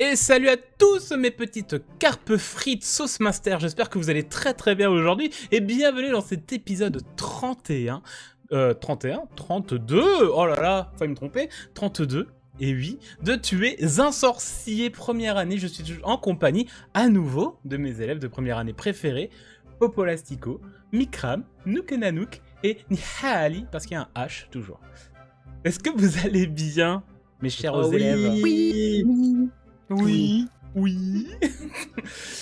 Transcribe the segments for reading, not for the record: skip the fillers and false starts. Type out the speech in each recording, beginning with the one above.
Et salut à tous mes petites carpes frites sauce master, j'espère que vous allez très très bien aujourd'hui et bienvenue dans cet épisode 31, 32, oh là là, failli me tromper, 32, et oui, de tuer un sorcier première année. Je suis en compagnie à nouveau de mes élèves de première année préférés, Popolastico, Mikram, Nukenanouk et Nihali, parce qu'il y a un H toujours. Est-ce que vous allez bien, mes chers élèves? Oui.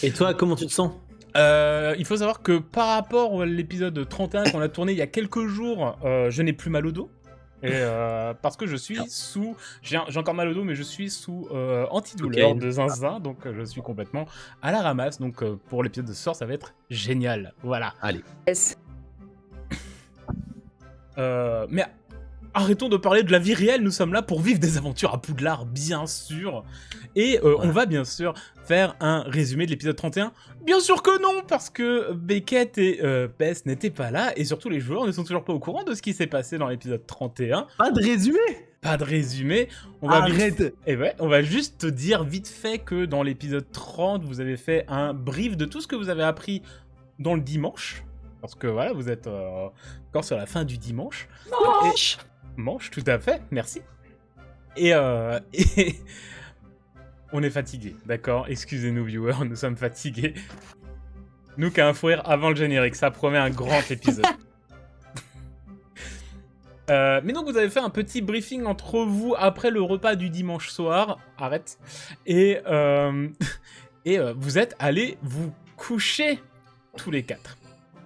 Et toi, comment tu te sens? Il faut savoir que par rapport à l'épisode 31 qu'on a tourné il y a quelques jours, je n'ai plus mal au dos. Et parce que je suis sous... J'ai encore mal au dos, mais je suis sous antidouleur de zinzin, donc je suis complètement à la ramasse. Donc pour l'épisode de ce soir, ça va être génial. Voilà. Allez. Yes. Mais arrêtons de parler de la vie réelle, nous sommes là pour vivre des aventures à Poudlard, bien sûr. Et on va bien sûr faire un résumé de l'épisode 31. Bien sûr que non, parce que Beckett et Bess n'étaient pas là, et surtout les joueurs ne sont toujours pas au courant de ce qui s'est passé dans l'épisode 31. Pas de résumé? Pas de résumé. On va Arrête. Et ouais, on va juste te dire vite fait que dans l'épisode 30, vous avez fait un brief de tout ce que vous avez appris dans le dimanche. Parce que voilà, vous êtes encore sur la fin du dimanche. Manche, tout à fait, merci. Et on est fatigué, d'accord? Excusez-nous, viewers, nous sommes fatigués. Nous qui a un fou rire avant le générique, ça promet un grand épisode. Mais donc vous avez fait un petit briefing entre vous après le repas du dimanche soir. Arrête. Et vous êtes allés vous coucher tous les quatre.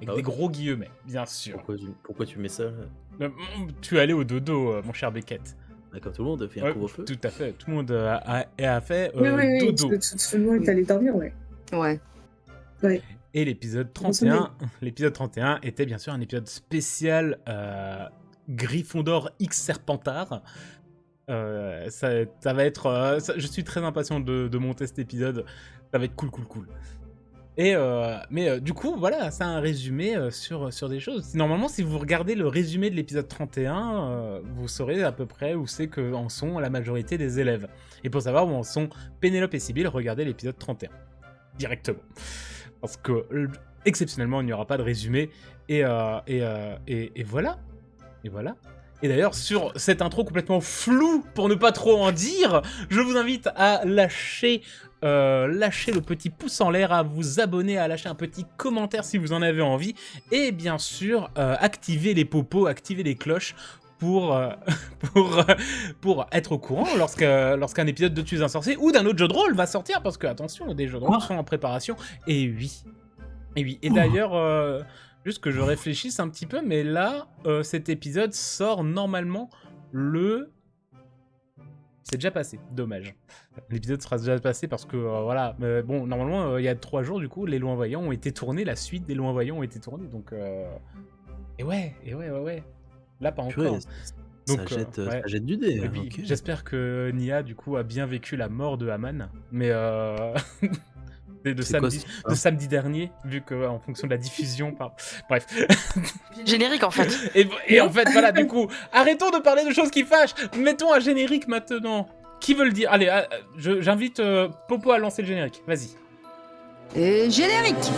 Avec des gros guillemets, bien sûr. Pourquoi tu mets ça? Tu es allé au dodo, mon cher Beckett. D'accord, tout le monde a fait un couvre-feu. Tout à fait, tout le monde a fait Oui, dodo. tout le monde est allé dormir, ouais. Ouais. Et l'épisode 31 était bien sûr un épisode spécial Gryffondor X Serpentard. Ça va être... je suis très impatient de monter cet épisode. Ça va être cool. Mais du coup, voilà, c'est un résumé sur des choses. Normalement, si vous regardez le résumé de l'épisode 31, vous saurez à peu près où c'est qu'en sont la majorité des élèves. Et pour savoir où en sont Pénélope et Sibylle, regardez l'épisode 31. Directement. Parce que, exceptionnellement, il n'y aura pas de résumé. Et voilà. Et voilà. Et d'ailleurs, sur cette intro complètement floue, pour ne pas trop en dire, je vous invite à lâcher le petit pouce en l'air, à vous abonner, à lâcher un petit commentaire si vous en avez envie, et bien sûr, activer les popos, activer les cloches pour être au courant lorsqu'un épisode de Tuer un sorcier ou d'un autre jeu de rôle va sortir, parce que, attention, des jeux de rôle sont en préparation, et oui. Et d'ailleurs... Juste que je réfléchisse un petit peu, mais là, cet épisode sort normalement le... C'est déjà passé, dommage. L'épisode sera déjà passé parce que, voilà, bon, normalement, il y a 3 jours, du coup, les Lois Voyants ont été tournés, la suite des Lois Voyants ont été tournés, donc... Et ouais. Là, pas encore. Donc, ça jette du dé. Oui, okay. J'espère que Nia, du coup, a bien vécu la mort de Haman, mais... de samedi dernier, vu que en fonction de la diffusion, bref. Générique en fait. Et en fait, voilà, du coup, arrêtons de parler de choses qui fâchent. Mettons un générique maintenant. Qui veut le dire? Allez, j'invite Popo à lancer le générique. Vas-y. Et générique.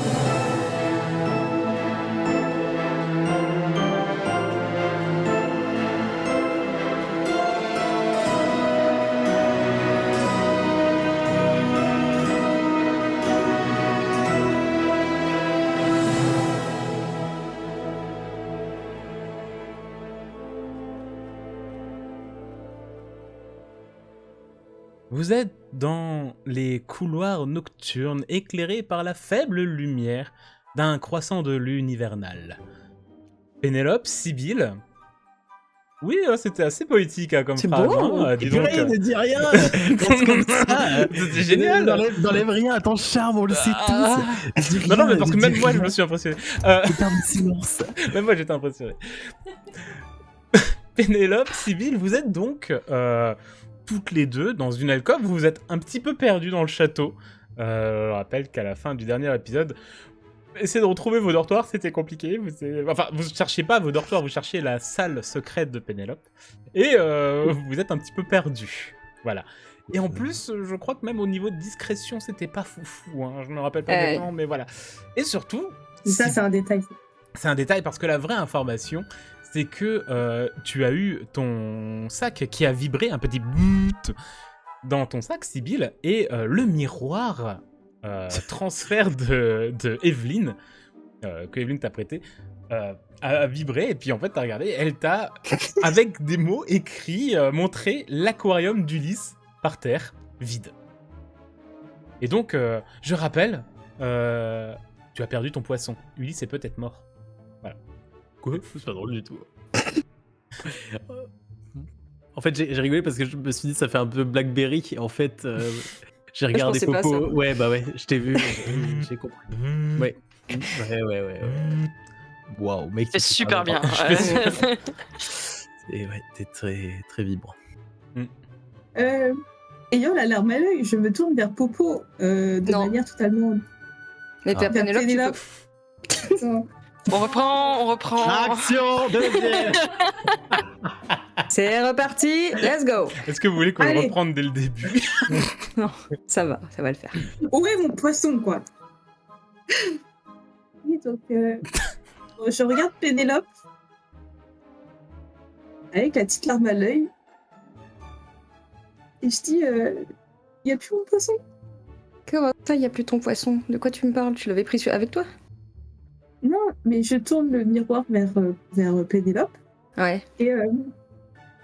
Vous êtes dans les couloirs nocturnes éclairés par la faible lumière d'un croissant de lune hivernale. Pénélope, Sibylle... Oui, c'était assez poétique comme c'est phrase. C'est beau, dis donc. Ne dis rien. Comme ça. C'était génial. N'enlève rien à ton charme, on le sait tous. Non, mais parce que même moi, je me suis impressionné. Silence. Même moi, j'étais impressionné. Pénélope, Sibylle, vous êtes donc... toutes les deux dans une alcôve, vous vous êtes un petit peu perdus dans le château. Je rappelle qu'à la fin du dernier épisode, essayez de retrouver vos dortoirs, c'était compliqué. Enfin, vous cherchiez pas vos dortoirs, vous cherchiez la salle secrète de Pénélope. Et vous êtes un petit peu perdus. Voilà. Et en plus, je crois que même au niveau de discrétion, c'était pas foufou. Hein. Je me rappelle pas Ouais. exactement, mais voilà. Et surtout, Ça, c'est un détail. c'est un détail parce que la vraie information, c'est que tu as eu ton sac qui a vibré, un petit bout dans ton sac, Sibylle, et le miroir transfert de Evelyne, que Evelyne t'a prêté, a vibré, et puis en fait, t'as regardé, elle t'a, avec des mots écrits, montré l'aquarium d'Ulysse par terre, vide. Et donc, je rappelle, tu as perdu ton poisson. Ulysse est peut-être mort. Quoi ? C'est pas drôle du tout. En fait, j'ai rigolé parce que je me suis dit ça fait un peu Blackberry. En fait, j'ai regardé pensais pas Popo. ça. Ouais, bah ouais, je t'ai vu, j'ai compris. Ouais. Ouais. Waouh, mec. C'est super bien. Et ouais, t'es très vibrant. Ayant la larme à l'œil, je me tourne vers Popo de Non. manière totalement. Mais Père vers Pénélope, tu Pénélope. peux... On reprend. Action deuxième. C'est reparti, let's go. Est-ce que vous voulez qu'on le Allez. reprenne dès le début? Ça va le faire. Où est mon poisson, quoi? Oui, donc, je regarde Pénélope avec la petite larme à l'œil et je dis, y a plus mon poisson? Comment ça, y a plus ton poisson? De quoi tu me parles? Tu l'avais pris avec toi? Non, mais je tourne le miroir vers Pénélope Ouais. et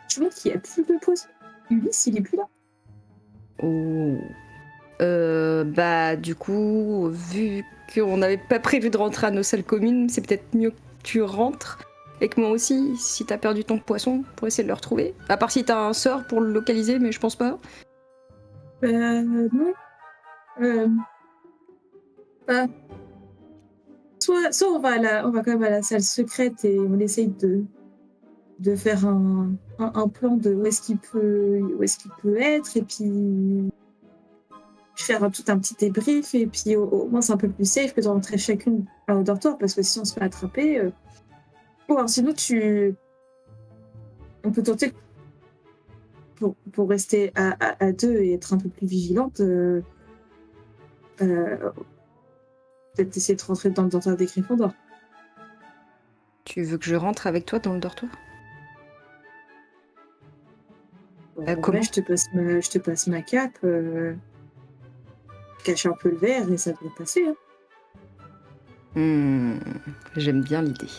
je vois qu'il y a plus de poisson. Ulysse, il est plus là. Oh. Bah du coup, vu qu'on n'avait pas prévu de rentrer à nos salles communes, c'est peut-être mieux que tu rentres. Et que moi aussi, si t'as perdu ton poisson, pour essayer de le retrouver. À part si t'as un sort pour le localiser, mais je pense pas. Non. Bah, soit on va quand même à la salle secrète et on essaye de faire un plan de où est-ce qu'il peut être et puis faire tout un petit débrief et puis au moins c'est un peu plus safe que de rentrer chacune à au dortoir parce que si on se fait attraper bon, alors sinon on peut tenter pour rester à deux et être un peu plus vigilante peut-être essayer de rentrer dans le dortoir des Gryffondor. Tu veux que je rentre avec toi dans le dortoir? En Comment vrai, je te passe ma cape, cache un peu le verre et ça devrait passer. Hein. J'aime bien l'idée.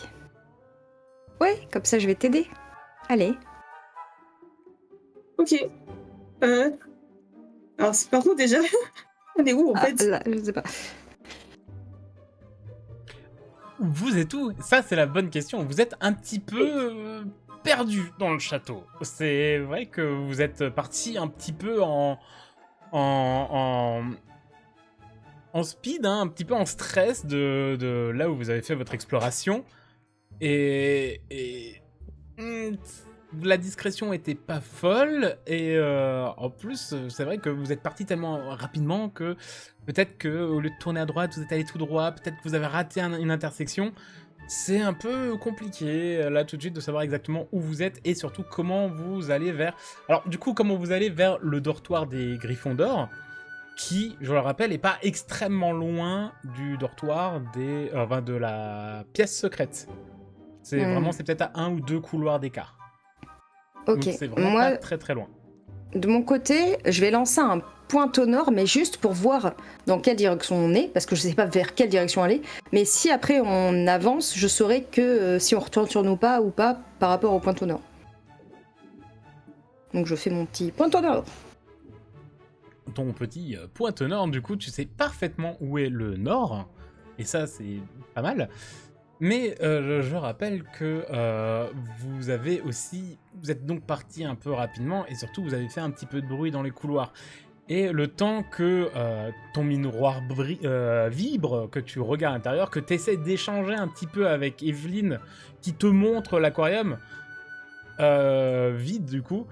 Ouais, comme ça je vais t'aider. Allez. Ok. Alors, par contre, déjà, on est où en fait? Là, je sais pas. Vous êtes où? Ça, c'est la bonne question. Vous êtes un petit peu perdu dans le château. C'est vrai que vous êtes parti un petit peu en speed, hein, un petit peu en stress de là où vous avez fait votre exploration. Et la discrétion était pas folle. Et en plus, c'est vrai que vous êtes parti tellement rapidement que peut-être qu'au lieu de tourner à droite, vous êtes allé tout droit. Peut-être que vous avez raté une intersection. C'est un peu compliqué, là, tout de suite, de savoir exactement où vous êtes et surtout comment vous allez vers... Alors, du coup, comment vous allez vers le dortoir des Gryffondor, qui, je le rappelle, n'est pas extrêmement loin du dortoir de la pièce secrète. C'est vraiment, c'est peut-être à 1 ou 2 couloirs d'écart. Ok, Donc, c'est vraiment moi, pas très très loin. de mon côté, je vais lancer un point au nord, mais juste pour voir dans quelle direction on est, parce que je sais pas vers quelle direction aller. Mais si après on avance, je saurai que si on retourne sur nos pas ou pas par rapport au point au nord. Donc je fais mon petit point au nord. Ton petit point au nord, du coup, tu sais parfaitement où est le nord. Et ça, c'est pas mal. Mais je rappelle que vous êtes donc parti un peu rapidement et surtout vous avez fait un petit peu de bruit dans les couloirs. Et le temps que ton miroir vibre, que tu regardes à l'intérieur, que tu essaies d'échanger un petit peu avec Evelyne qui te montre l'aquarium vide du coup,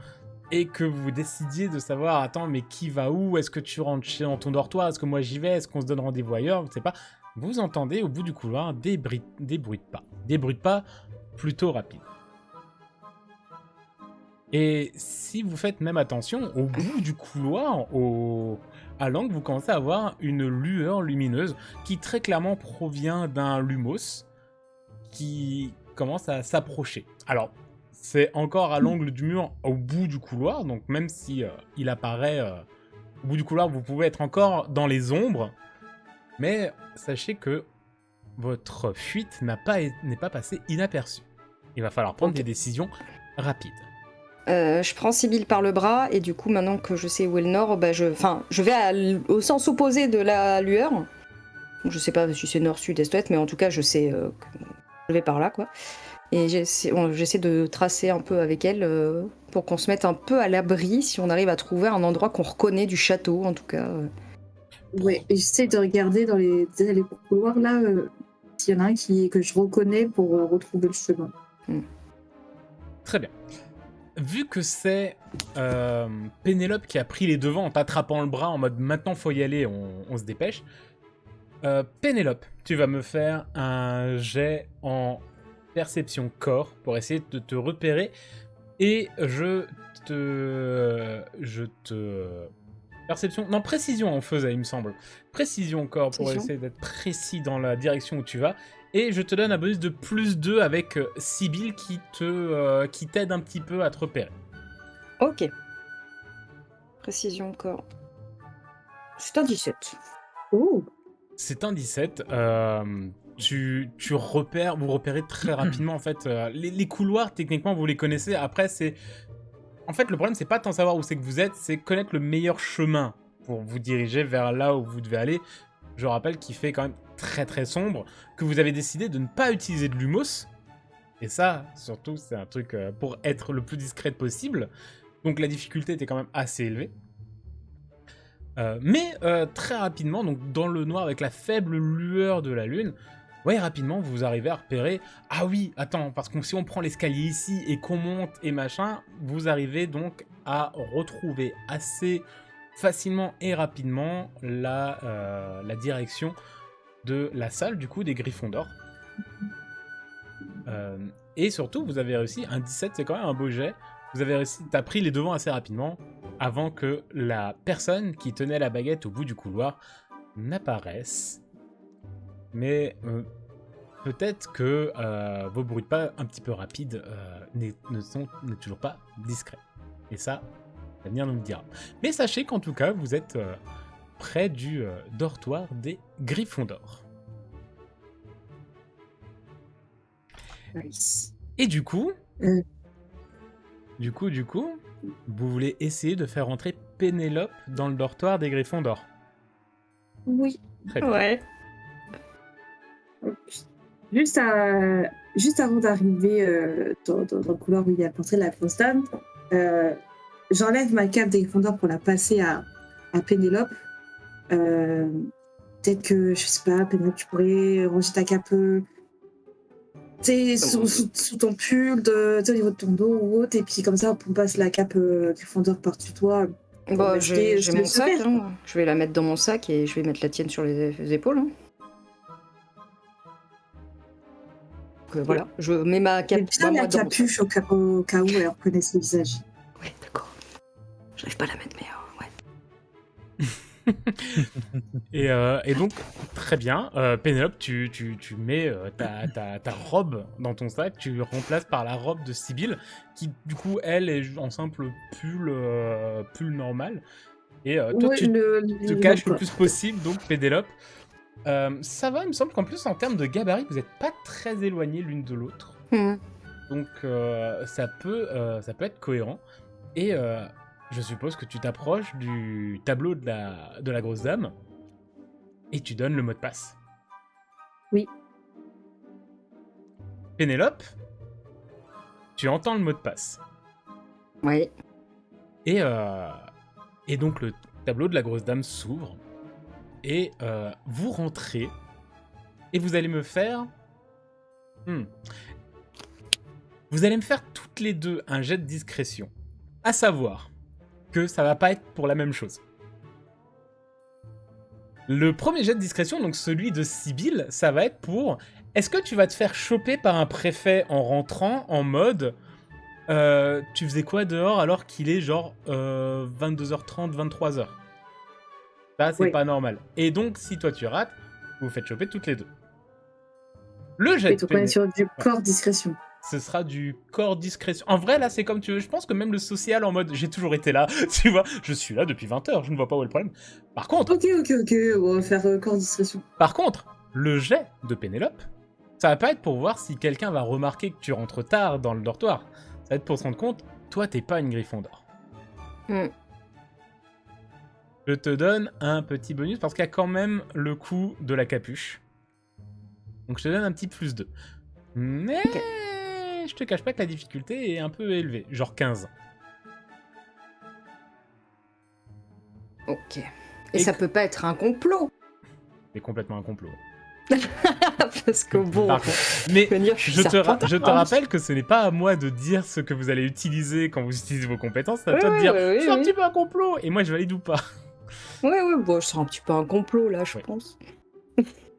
et que vous décidiez de savoir, attends, mais qui va où? Est-ce que tu rentres dans ton dortoir? Est-ce que moi j'y vais? Est-ce qu'on se donne rendez-vous ailleurs? Je ne sais pas. Vous entendez au bout du couloir des bruits de pas. Des bruits de pas plutôt rapides. Et si vous faites même attention, au bout du couloir, à l'angle, vous commencez à voir une lueur lumineuse qui très clairement provient d'un lumos qui commence à s'approcher. Alors, c'est encore à l'angle du mur au bout du couloir, donc même si il apparaît au bout du couloir, vous pouvez être encore dans les ombres, mais sachez que votre fuite n'est pas passée inaperçue. Il va falloir prendre des décisions rapides. Je prends Sibylle par le bras et du coup maintenant que je sais où est le nord, je vais au sens opposé de la lueur. Donc, je sais pas si c'est nord, sud, est, ouest, mais en tout cas je sais que je vais par là quoi. Et j'essaie de tracer un peu avec elle pour qu'on se mette un peu à l'abri si on arrive à trouver un endroit qu'on reconnaît du château en tout cas. Ouais, et j'essaie de regarder dans les couloirs là s'il y en a un que je reconnais pour retrouver le chemin. Très bien. Vu que c'est Pénélope qui a pris les devants en t'attrapant le bras en mode maintenant faut y aller, on se dépêche. Pénélope, tu vas me faire un jet en perception corps pour essayer de te repérer et précision on faisait il me semble. Précision corps pour essayer d'être précis dans la direction où tu vas. Et je te donne un bonus de +2 avec Sibylle qui t'aide un petit peu à te repérer. Ok. Précision corps. C'est un 17. Oh. C'est un 17. Vous repérez très rapidement en fait. Les couloirs, techniquement, vous les connaissez. Après, en fait, le problème, c'est pas tant savoir où c'est que vous êtes, c'est connaître le meilleur chemin pour vous diriger vers là où vous devez aller. Je rappelle qu'il fait quand même très très sombre, que vous avez décidé de ne pas utiliser de lumos. Et ça, surtout, c'est un truc pour être le plus discret possible. Donc la difficulté était quand même assez élevée. Mais très rapidement, donc dans le noir avec la faible lueur de la lune, rapidement vous arrivez à repérer. Ah oui, attends, parce que si on prend l'escalier ici et qu'on monte et machin, vous arrivez donc à retrouver assez facilement et rapidement la direction de la salle du coup des Griffons d'Or. Et surtout, vous avez réussi, un 17 c'est quand même un beau jet, vous avez réussi, t'as pris les devants assez rapidement avant que la personne qui tenait la baguette au bout du couloir n'apparaisse. Mais peut-être que vos bruits de pas un petit peu rapides ne sont toujours pas discrets. Et ça, l'avenir nous le dira. Mais sachez qu'en tout cas, vous êtes près du dortoir des Griffons d'Or. Nice. Et du coup, vous voulez essayer de faire entrer Pénélope dans le dortoir des Griffons d'Or. Oui. Très bien. Ouais. Juste avant d'arriver dans le couloir où il y a l'entrée de la grosse dame, j'enlève ma cape des Griffons d'Or pour la passer à Pénélope. Peut-être que, je sais pas, Pénélope, tu pourrais ranger ta cape sous ton pull, au niveau de ton dos ou autre, et puis comme ça, on passe la cape Griffon d'Or par-dessus toi. J'ai mon sac, hein. Je vais la mettre dans mon sac et je vais mettre la tienne sur les épaules. Hein. Voilà, je mets ma cape. Bien la capuche au cas où elle reconnaît ses visages. Ouais, d'accord. J'arrive pas à la mettre, mais Et donc, très bien, Pénélope, tu mets ta robe dans ton sac, tu le remplaces par la robe de Sibylle, qui du coup, elle est en simple pull normal. Et toi, tu te caches le plus possible, donc Pénélope. Ça va, il me semble qu'en plus, en termes de gabarit, vous n'êtes pas très éloignés l'une de l'autre. Donc, ça peut être cohérent. Et je suppose que tu t'approches du tableau de la grosse dame et tu donnes le mot de passe. Oui. Pénélope, tu entends le mot de passe. Oui. Et donc, le tableau de la grosse dame s'ouvre. Et vous rentrez et vous allez me faire... Vous allez me faire toutes les deux un jet de discrétion. À savoir que ça va pas être pour la même chose. Le premier jet de discrétion, donc celui de Sibylle, ça va être pour... Est-ce que tu vas te faire choper par un préfet en rentrant en mode... Tu faisais quoi dehors alors qu'il est genre 22h30, 23h? Ça, c'est Oui. pas normal. Et donc, si toi tu rates, vous vous faites choper toutes les deux. Le jet Et de donc on est sur du Ouais. corps discrétion. Ce sera du corps discrétion. En vrai, là, c'est comme tu veux. Je pense que même le social en mode j'ai toujours été là, tu vois, je suis là depuis 20 heures, je ne vois pas où est le problème. Par contre, Ok, on va faire corps discrétion. le jet de Pénélope, ça va pas être pour voir si quelqu'un va remarquer que tu rentres tard dans le dortoir. Ça va être pour se rendre compte, toi, t'es pas une Gryffondor. Hmm. Je te donne un petit bonus parce qu'il y a quand même le coup de la capuche. Donc je te donne un petit plus 2. Mais Ok. je te cache pas que la difficulté est un peu élevée, genre 15. Ok. Et Et ça que- peut pas être un complot. C'est complètement un complot. Parce que bon, Par contre, mais venir, je suis je te Serpentard. rappelle que ce n'est pas à moi de dire ce que vous allez utiliser quand vous utilisez vos compétences, c'est à Ouais, toi de dire ouais, c'est un oui. petit peu un complot et moi je valide ou pas. Ouais, bon, je serais un petit peu un complot là, je Ouais. pense.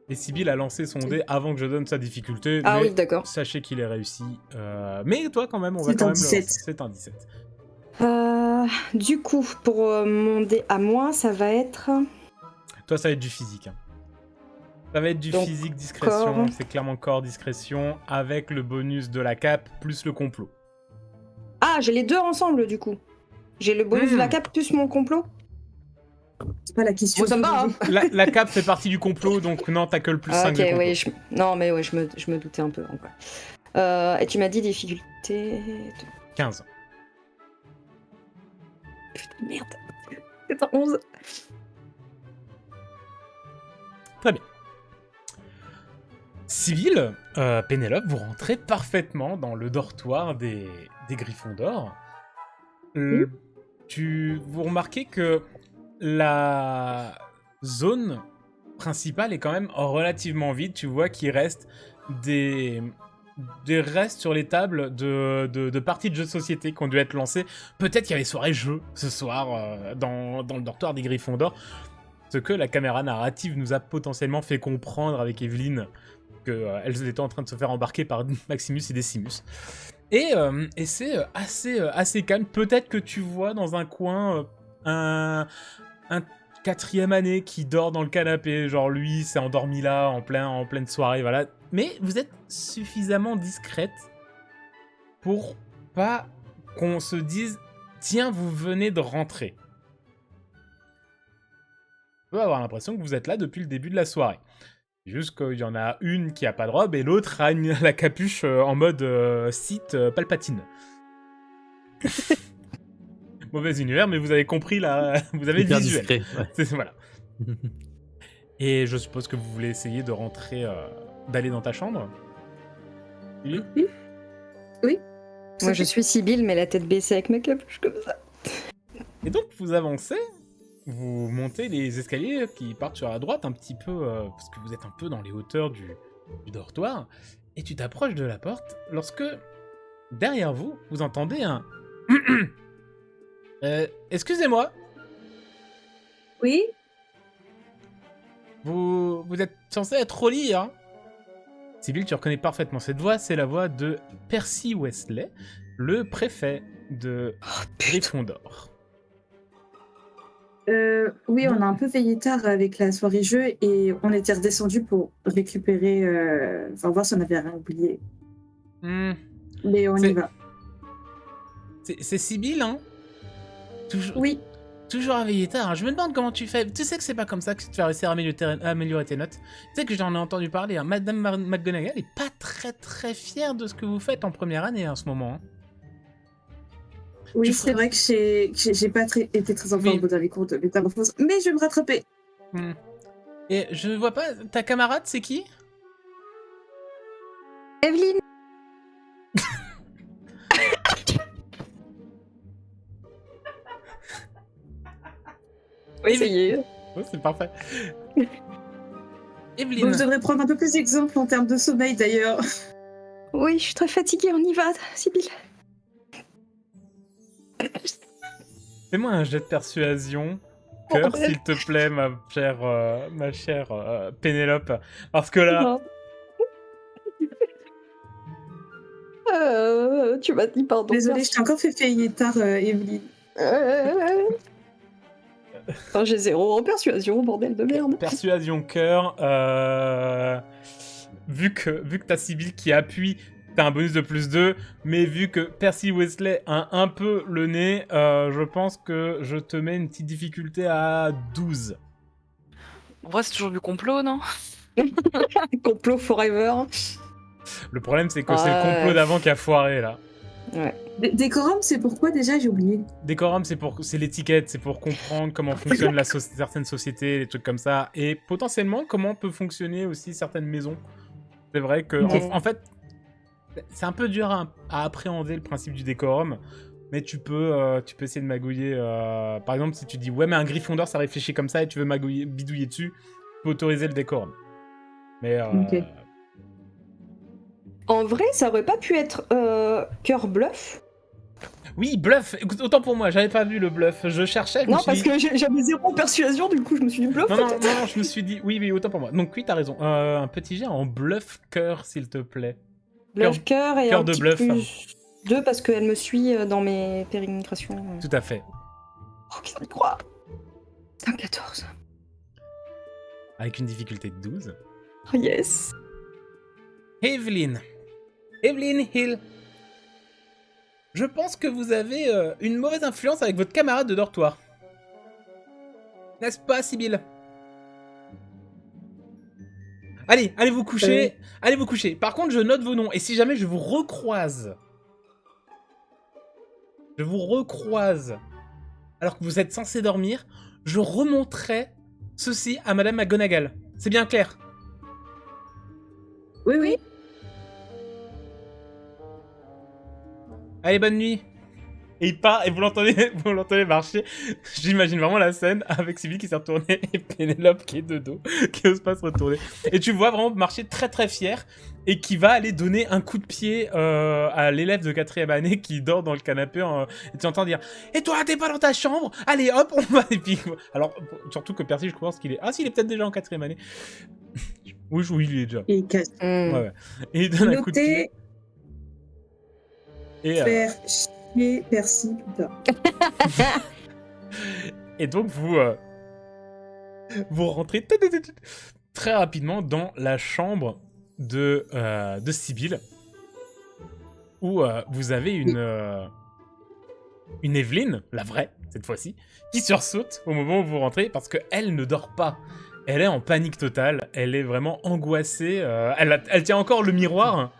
Et Sibyl a lancé son dé avant que je donne sa difficulté, Ah mais oui, d'accord. sachez qu'il est réussi. Mais toi quand même, on va C'est quand un même le 17. lancer. C'est un 17. Du coup, pour mon dé à moi, ça va être. Toi ça va être du physique. Hein. Ça va être du Donc, physique discrétion, corps. c'est clairement corps discrétion, avec le bonus de la cape plus le complot. Ah, j'ai les deux ensemble du coup. J'ai le bonus de la Hmm. cape plus mon complot. C'est pas la question. Bon, ça me va, hein. La cape fait partie du complot, donc non, t'as que le plus 5 Ok, de complot. oui, non, mais ouais, je me doutais un peu. Donc, ouais. Et tu m'as dit difficulté. 15. Putain, merde. C'est un 11. Très bien. Sibyl, Pénélope, vous rentrez parfaitement dans le dortoir des Gryffondors. Vous remarquez que la zone principale est quand même relativement vide. Tu vois qu'il reste des restes sur les tables de parties de jeux de société qui ont dû être lancées. Peut-être qu'il y avait soirée jeux ce soir dans le dortoir des Gryffondors. Ce que la caméra narrative nous a potentiellement fait comprendre avec Evelyne, qu'elles étaient en train de se faire embarquer par Maximus et Decimus. Et c'est assez calme. Peut-être que tu vois dans un coin un 4e année qui dort dans le canapé. Genre lui s'est endormi là en pleine soirée, voilà. Mais vous êtes suffisamment discrète pour pas qu'on se dise « Tiens, vous venez de rentrer ». On peut avoir l'impression que vous êtes là depuis le début de la soirée. Juste qu'il y en a une qui a pas de robe et l'autre a la capuche en mode site Palpatine. Mauvais univers, mais vous avez compris là, vous avez le Hyper visuel. discret. Ouais. Voilà. Et je suppose que vous voulez essayer de rentrer, d'aller dans ta chambre. Oui. Moi, je suis Sibyl, mais la tête baissée avec ma capuche comme ça. Et donc vous avancez, vous montez les escaliers qui partent sur la droite un petit peu, parce que vous êtes un peu dans les hauteurs du dortoir, et tu t'approches de la porte lorsque, derrière vous, vous entendez un... excusez-moi, Oui. vous êtes censé être au lit, hein? Sibyl, tu reconnais parfaitement cette voix, c'est la voix de Percy Weasley, le préfet de Gryffondor. Oui, on a un peu veillé tard avec la soirée jeu et on était redescendu pour récupérer, enfin voir si on avait rien oublié. Hmm, Mais on y C'est- va. c'est Sibyl, hein? Oui. Toujours à veiller tard. Je me demande comment tu fais. Tu sais que c'est pas comme ça que tu vas réussir à améliorer tes notes. Tu sais que j'en ai entendu parler. Hein. Madame McGonagall est pas très fière de ce que vous faites en première année en ce moment. Hein. Oui, Tu c'est vrai que j'ai pas été très en Oui. forme dans les cours de métamorphose, mais je vais me rattraper. Hmm. Et je vois pas. Ta camarade, c'est qui? Evelyne. Oui, ça y est. Oh, c'est parfait. Donc, Evelyne. je devrais prendre un peu plus d'exemples en termes de sommeil d'ailleurs. Oui, je suis très fatiguée, on y va, Sibyl. Fais-moi un jet de persuasion. Cœur, Oh, s'il te plaît, ma chère Pénélope. Parce que là, tu m'as dit pardon. Désolée, je t'ai encore fait payer tard, Evelyne. Enfin, j'ai 0 en persuasion, bordel de merde. Persuasion cœur. Vu que t'as Sibyl qui appuie, t'as un bonus de +2. Mais vu que Percy Weasley a un peu le nez, je pense que je te mets une petite difficulté à 12. En vrai, c'est toujours du complot, non? Complot forever. Le problème, c'est que c'est le complot d'avant qui a foiré, là. Ouais. Décorum, c'est pourquoi déjà? J'ai oublié. Décorum, c'est l'étiquette, c'est pour comprendre comment fonctionnent certaines sociétés, des trucs comme ça, et potentiellement comment peut fonctionner aussi certaines maisons. C'est vrai que, en fait, c'est un peu dur à appréhender le principe du décorum, mais tu peux essayer de magouiller. Par exemple, si tu dis ouais, mais un Gryffondor ça réfléchit comme ça et tu veux bidouiller dessus, tu peux autoriser le décorum. Mais Ok. En vrai, ça aurait pas pu être cœur bluff. oui, bluff. Écoute, autant pour moi, j'avais pas vu le bluff. Je cherchais. Non, parce que j'avais 0 persuasion, du coup je me suis dit bluff. Non, je me suis dit oui, autant pour moi. Donc oui, t'as raison. Un petit jet en bluff cœur, s'il te plaît. Bluff cœur et cœur un de petit bluff. +2 parce qu'elle me suit dans mes pérégrinations. Tout à fait. Oh, qui s'y croit. C'est un 14. Avec une difficulté de 12. Oh yes. Evelyn Hill. Je pense que vous avez une mauvaise influence avec votre camarade de dortoir. N'est-ce pas, Sibyl? Allez vous coucher. Allez vous coucher. Par contre, je note vos noms. Et si jamais je vous recroise, alors que vous êtes censé dormir, je remonterai ceci à Madame McGonagall. C'est bien clair? Oui. Allez, bonne nuit. Et il part, et vous l'entendez marcher. J'imagine vraiment la scène avec Sibyl qui s'est retournée et Pénélope qui est de dos, qui ose pas se retourner. Et tu vois vraiment marcher très très fier et qui va aller donner un coup de pied à l'élève de 4e année qui dort dans le canapé. Et tu entends dire « Et toi, t'es pas dans ta chambre? Allez hop, on va... » Et puis, alors, surtout que Percy, je pense qu'il est... Ah si, il est peut-être déjà en 4e année. Oui, il est déjà. Et casse. Ouais. Et il donne un coup de pied. Et, Faire chier Percy, putain. et donc, vous rentrez très rapidement dans la chambre de Sibyl, où vous avez une Evelyn, la vraie, cette fois-ci, qui sursaute au moment où vous rentrez, parce qu'elle ne dort pas. Elle est en panique totale, elle est vraiment angoissée, elle tient encore le miroir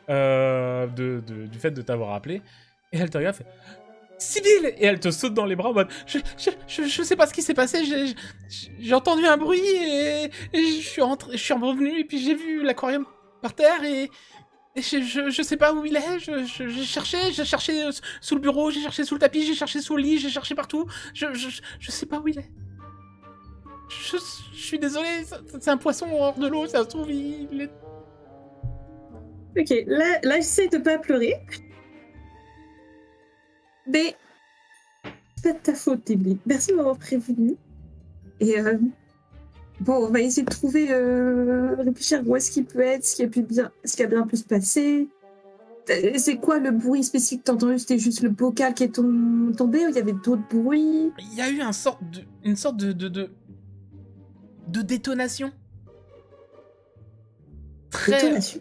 du fait de t'avoir appelé, et elle te regarde, fait Sibyl! Et elle te saute dans les bras en mode je sais pas ce qui s'est passé, j'ai entendu un bruit et je suis revenu et puis j'ai vu l'aquarium par terre et je sais pas où il est, j'ai cherché sous le bureau, j'ai cherché sous le tapis, j'ai cherché sous le lit, j'ai cherché partout, je sais pas où il est. Je suis désolé, c'est un poisson hors de l'eau, ça se trouve, il est... Ok, là j'essaie de pas pleurer. Mais c'est pas de ta faute, Evelyne. Merci de m'avoir prévenu. Et bon, on va essayer de trouver, réfléchir où est-ce qu'il peut être, ce qui a bien pu se passer. C'est quoi le bruit spécifique que t'as entendu? C'était juste le bocal qui est tombé ou il y avait d'autres bruits? Il y a eu une sorte de détonation.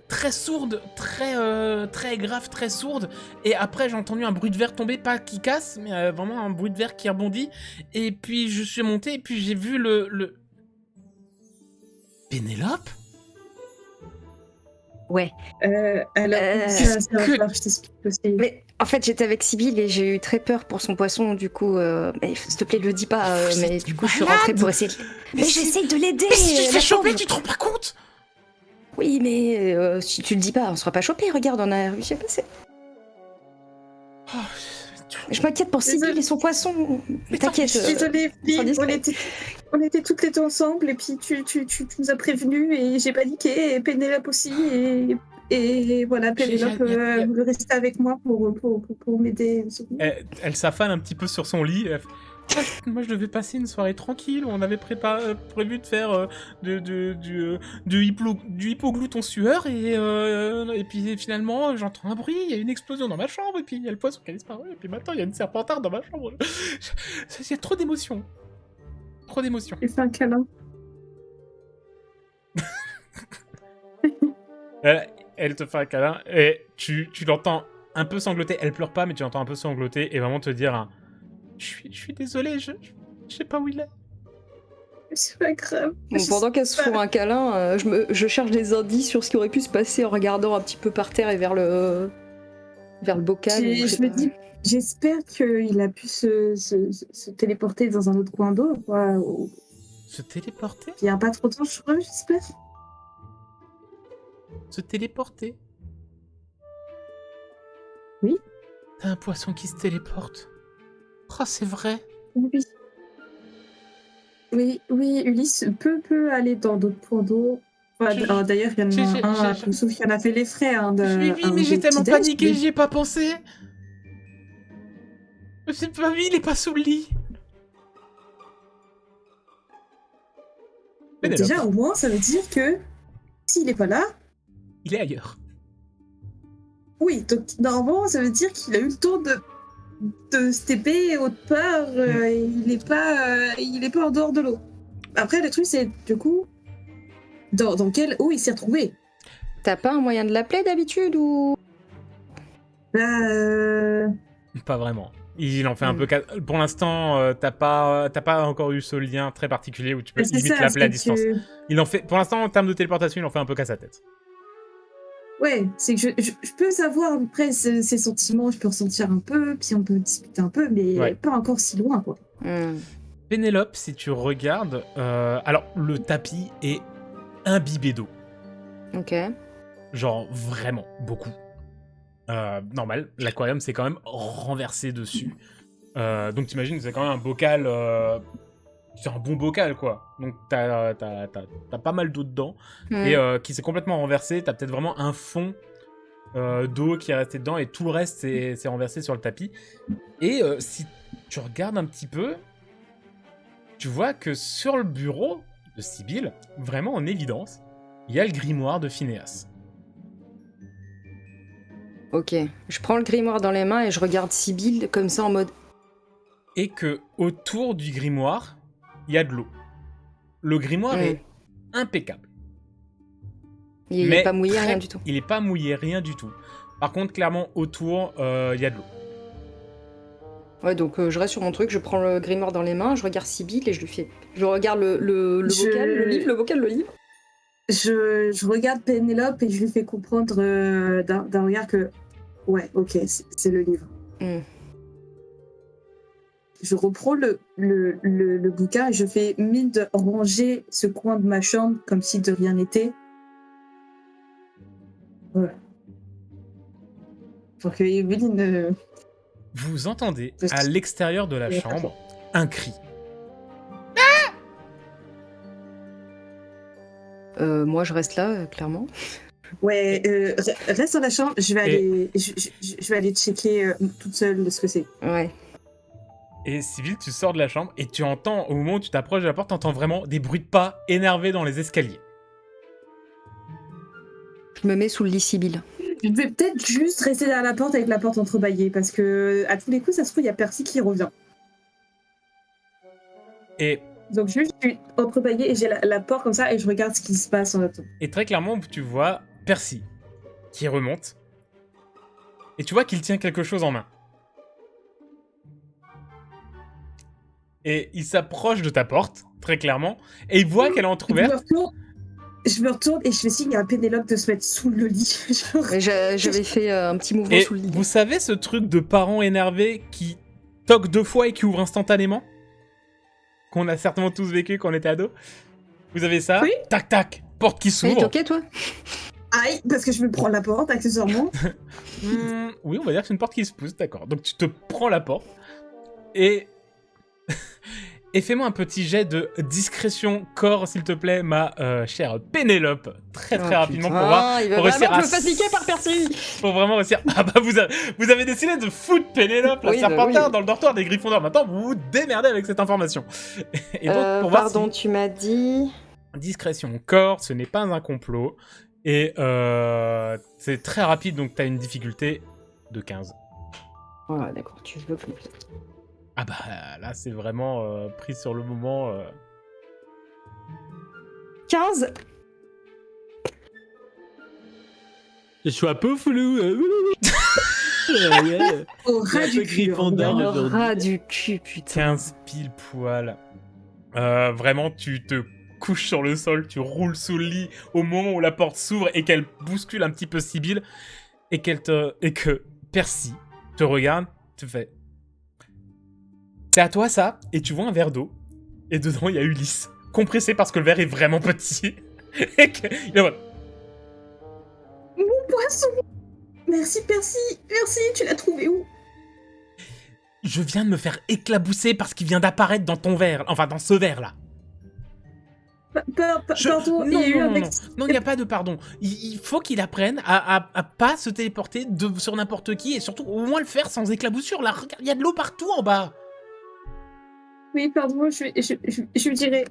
Très sourde, très grave, très sourde. Et après, j'ai entendu un bruit de verre tomber, pas qui casse, mais vraiment un bruit de verre qui rebondit. Et puis, je suis monté, et puis j'ai vu le... Pénélope? Ouais. Alors, ça va falloir que je t'explique aussi. Mais en fait, j'étais avec Sibyl et j'ai eu très peur pour son poisson, du coup... mais s'il te plaît, le dis pas, mais du coup, je suis rentrée pour essayer... Mais j'essaye de l'aider. Mais si tu te fais choper, tu te rends pas compte? Oui, mais si tu le dis pas, on sera pas chopé. Regarde, on a réussi à passer. Oh, Je m'inquiète pour Sibyl et son poisson. Mais t'inquiète. Je suis désolée, sois on était toutes les deux ensemble et puis tu nous as prévenus et j'ai paniqué et Pénélope aussi et voilà, Pénélope voulait rester avec moi pour m'aider. Elle s'affale un petit peu sur son lit. Moi, je devais passer une soirée tranquille où on avait prévu de faire du hypoglouton sueur et puis finalement, j'entends un bruit, il y a une explosion dans ma chambre et puis il y a le poisson qui a disparu et puis maintenant, il y a une serpentarde dans ma chambre. Il y a trop d'émotions. Trop d'émotions. Il fait un câlin. Elle te fait un câlin et tu l'entends un peu sangloter. Elle pleure pas, mais tu l'entends un peu sangloter et vraiment te dire je suis désolé, je sais pas où il est. C'est pas grave. Bon, pendant qu'elle se fout un câlin, je cherche des indices sur ce qui aurait pu se passer en regardant un petit peu par terre et vers le bocal. Je me dis, j'espère qu'il a pu se téléporter dans un autre coin d'eau, quoi. Se téléporter? Il y a pas trop de temps, je crois, j'espère. Se téléporter? Oui. T'as un poisson qui se téléporte. Oh, c'est vrai. Oui, Ulysse peut aller dans d'autres points d'eau. Enfin, d'ailleurs, il y en a un, sauf qu'il y en a fait les frais. Oui, mais j'ai tellement paniqué, j'y ai pas pensé. C'est pas lui, il est pas sous le lit. Déjà, au moins, ça veut dire que s'il est pas là, il est ailleurs. Oui, donc normalement, ça veut dire qu'il a eu le temps de se TP haute part. Il est pas en dehors de l'eau. Après, le truc, c'est du coup, dans quelle eau il s'est retrouvé? T'as pas un moyen de l'appeler d'habitude ou? Pas vraiment. Il en fait un peu. Pour l'instant, t'as pas encore eu ce lien très particulier où tu peux limite l'appeler à distance. Il en fait. Pour l'instant, en termes de téléportation, il en fait un peu qu'à sa tête. Ouais, c'est que je peux savoir à peu près ses sentiments, je peux ressentir un peu, puis on peut discuter un peu, mais pas encore si loin, quoi. Pénélope, si tu regardes, alors le tapis est imbibé d'eau. Ok. Genre vraiment beaucoup. Normal, l'aquarium c'est quand même renversé dessus. Donc t'imagines que c'est quand même un bocal. C'est un bon bocal quoi. Donc t'as pas mal d'eau dedans. Et qui s'est complètement renversé. T'as peut-être vraiment un fond d'eau qui est resté dedans et tout le reste c'est renversé sur le tapis. Et si tu regardes un petit peu, tu vois que sur le bureau de Sibylle, vraiment en évidence, il y a le grimoire de Phineas. Ok, je prends le grimoire dans les mains et je regarde Sibylle comme ça en mode... Et que autour du grimoire, il y a de l'eau. Le grimoire est impeccable. Il n'est pas mouillé, rien du tout. Il n'est pas mouillé, rien du tout. Par contre, clairement, autour, il y a de l'eau. Ouais, donc je reste sur mon truc, je prends le grimoire dans les mains, je regarde Sibylle et je lui fais... Je regarde le bocal, le livre, le bocal, le livre. Je regarde Pénélope et je lui fais comprendre d'un regard que... Ouais, ok, c'est le livre. Je reprends le bouquin et je fais mine de ranger ce coin de ma chambre comme si de rien n'était. Voilà. Pour que Evelyne... Vous entendez, à l'extérieur de la chambre, un cri. Moi, je reste là, clairement. Ouais, reste dans la chambre, je vais aller checker toute seule ce que c'est. Ouais. Et Sibylle, tu sors de la chambre et tu entends, au moment où tu t'approches de la porte, tu entends vraiment des bruits de pas énervés dans les escaliers. Je me mets sous le lit Sibylle. Je vais peut-être juste rester derrière la porte avec la porte entrebâillée parce que à tous les coups, ça se trouve, il y a Percy qui revient. Et... Donc je suis entrebâillée et j'ai la porte comme ça et je regarde ce qui se passe en attendant. Et très clairement, tu vois Percy qui remonte et tu vois qu'il tient quelque chose en main. Et il s'approche de ta porte, très clairement, et il voit qu'elle est entrouverte. Je me retourne et je fais signe à Pénélope de se mettre sous le lit. J'avais fait un petit mouvement sous le lit. Vous savez ce truc de parents énervés qui toquent 2 fois et qui ouvrent instantanément? Qu'on a certainement tous vécu quand on était ados. Vous avez ça? Oui. Tac tac, porte qui s'ouvre. T'es ok toi? Aïe, parce que je me prends la porte accessoirement. Oui, on va dire que c'est une porte qui se pousse, d'accord. Donc tu te prends la porte et Et fais-moi un petit jet de discrétion corps, s'il te plaît, ma chère Pénélope. Très rapidement pour voir. Il va pour vraiment réussir que à je me fasse niquer par Percy. Pour vraiment réussir. Ah bah vous avez décidé de foutre Pénélope, la Oui, bah Serpentard, oui. dans le dortoir des Gryffondors. Maintenant, vous vous démerdez avec cette information. Et donc, pour voir Pardon, tu m'as dit... discrétion corps, ce n'est pas un complot. Et c'est très rapide, donc t'as une difficulté de 15. Ouais, d'accord, tu veux plus. Ah bah là, c'est vraiment pris sur le moment. 15. Je suis un peu flou. Au ras du cul. Gryffondor Le aujourd'hui. ras du cul, putain. 15 pile poil. Vraiment, tu te couches sur le sol, tu roules sous le lit au moment où la porte s'ouvre et qu'elle bouscule un petit peu Sibylle et que Percy te regarde, te fait. C'est à toi ça, et tu vois un verre d'eau et dedans il y a Ulysse, compressé parce que le verre est vraiment petit. Et il est en mode, Mon poisson. Merci Percy. Merci, tu l'as trouvé où? je viens de me faire éclabousser parce qu'il vient d'apparaître dans ton verre, enfin dans ce verre là. Pardon, il y a eu un Non, il n'y a pas de pardon. Il faut qu'il apprenne à pas se téléporter sur n'importe qui et surtout au moins le faire sans éclaboussure. Là, regarde, il y a de l'eau partout en bas. Oui, pardon, je lui dirai.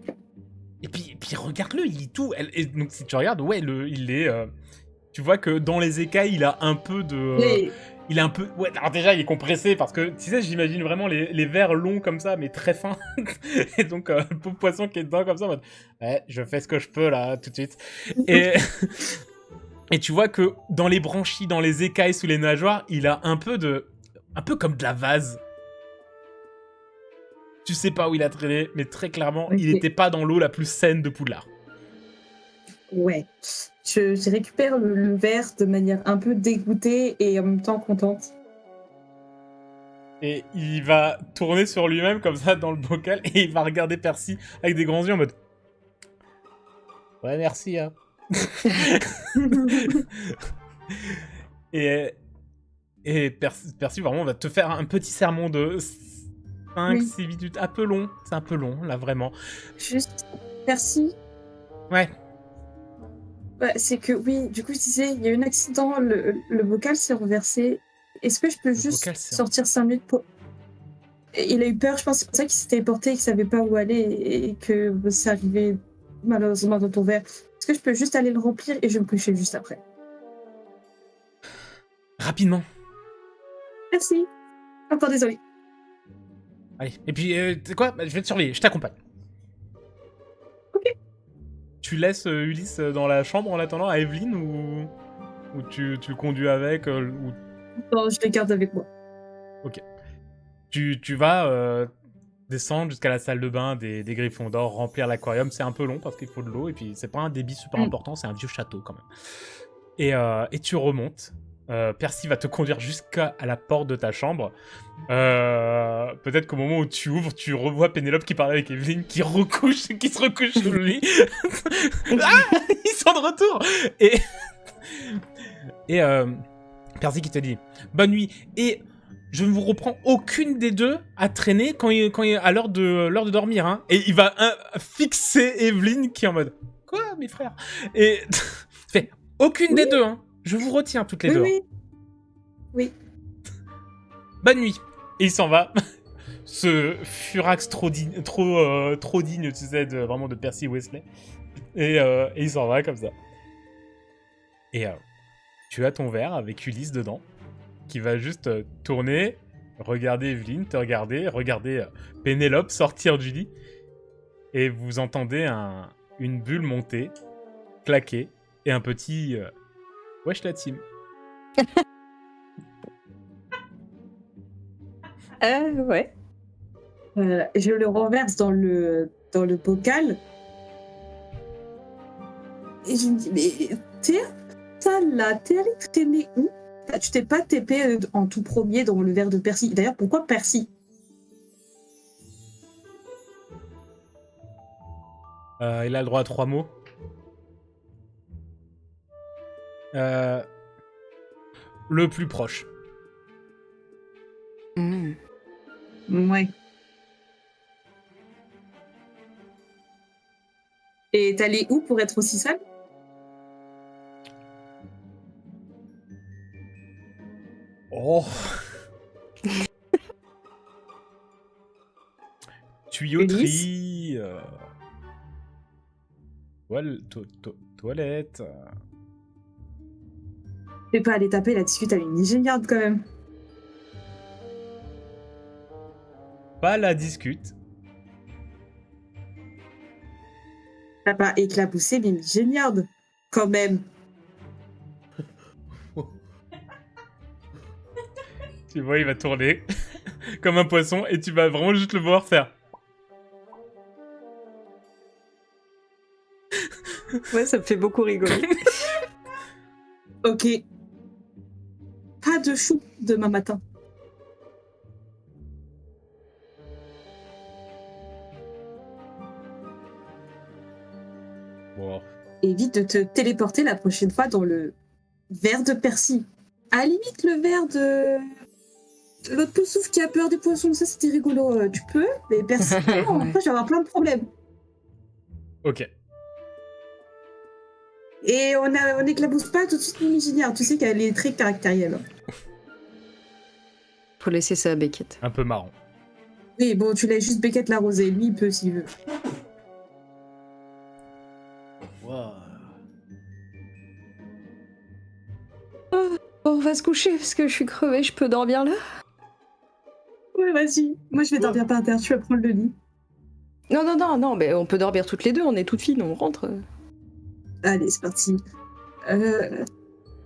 Et puis regarde-le, il est tout. Et donc si tu regardes, ouais, il est. Tu vois que dans les écailles, il a un peu de. Il est un peu. Ouais, alors déjà, il est compressé parce que, tu sais, j'imagine vraiment les vers longs comme ça, mais très fins. Et donc, le pauvre poisson qui est dedans comme ça, en mode. Ouais, je fais ce que je peux là, tout de suite. Et. Et tu vois que dans les branchies, dans les écailles, sous les nageoires, il a un peu comme de la vase. Tu sais pas où il a traîné, mais très clairement, Okay. il était pas dans l'eau la plus saine de Poudlard. Ouais. Je récupère le verre de manière un peu dégoûtée et en même temps contente. Et il va tourner sur lui-même comme ça dans le bocal et il va regarder Percy avec des grands yeux en mode. Ouais, merci, hein. Et Percy vraiment va te faire un petit sermon de 5-6 minutes. Un peu long, c'est un peu long, là, vraiment. Juste, Percy. Ouais. Ouais, c'est que, oui, du coup, je disais, il y a eu un accident, le bocal s'est renversé. Est-ce que je peux juste sortir 5 minutes pour... Il a eu peur, je pense, c'est pour ça qu'il s'est téléporté et qu'il savait pas où aller et que ça arrivait malheureusement dans ton verre. Est-ce que je peux juste aller le remplir et je vais me coucher juste après? Rapidement. Merci. Encore désolé. Allez, et puis, tu sais quoi, je vais te surveiller, je t'accompagne. Ok. Tu laisses Ulysse dans la chambre en attendant à Evelyne ou tu le conduis avec ou... Non, je le garde avec moi. Ok. Tu vas descendre jusqu'à la salle de bain des Gryffondors, remplir l'aquarium. C'est un peu long parce qu'il faut de l'eau et puis c'est pas un débit super important, c'est un vieux château quand même. Et tu remontes. Percy va te conduire jusqu'à la porte de ta chambre. Peut-être qu'au moment où tu ouvres, tu revois Pénélope qui parle avec Evelyne, qui se recouche sur le lit. Ah, ils sont de retour. Et Percy qui te dit bonne nuit. Et je ne vous reprends aucune des deux à traîner à l'heure de dormir. Hein. Et il va fixer Evelyne qui est en mode quoi, mes frères? Et fait aucune des deux. Hein. Je vous retiens toutes les deux. Oui. Bonne nuit. Et il s'en va. Ce furax trop digne, tu sais, vraiment de Percy Weasley. Et il s'en va comme ça. Et tu as ton verre avec Ulysse dedans, qui va juste tourner, regarder Evelyne, te regarder Pénélope sortir du lit. Et vous entendez une bulle monter, claquer, et un petit... Wesh la team. Ouais. Je le renverse dans le bocal. Et je me dis, mais t'es allé traîner où? Tu t'es pas TP en tout premier dans le verre de Percy. D'ailleurs, pourquoi Percy? Il a le droit à 3 mots. Le plus proche. Ouais. Et t'es allé où pour être aussi sale? Oh. Tuyauterie. Toilette. Je vais pas aller taper la discute à une ingénieure quand même. Pas la discute. T'as pas éclaboussé les ingénieures quand même. Tu vois, il va tourner comme un poisson et tu vas vraiment juste le voir faire. Ouais, ça me fait beaucoup rigoler. Ok. Pas de chou demain matin. Bon. Évite de te téléporter la prochaine fois dans le verre de persil. À la limite, le verre de l'autre poussouf qui a peur des poissons, ça c'était rigolo. Tu peux, mais persil, non, après je vais avoir plein de problèmes. Ok. Et on n'éclabousse pas tout de suite l'imaginaire. Tu sais qu'elle est très caractérielle. Faut laisser ça à Beckett. Un peu marrant. Oui, bon, tu laisses juste Beckett l'arroser. Lui, il peut s'il veut. Wow. Bon, on va se coucher parce que je suis crevée, je peux dormir là. Ouais, vas-y. Moi, je vais dormir par terre. Tu vas prendre le lit. Non, mais on peut dormir toutes les deux, on est toutes fines, on rentre. Allez, c'est parti.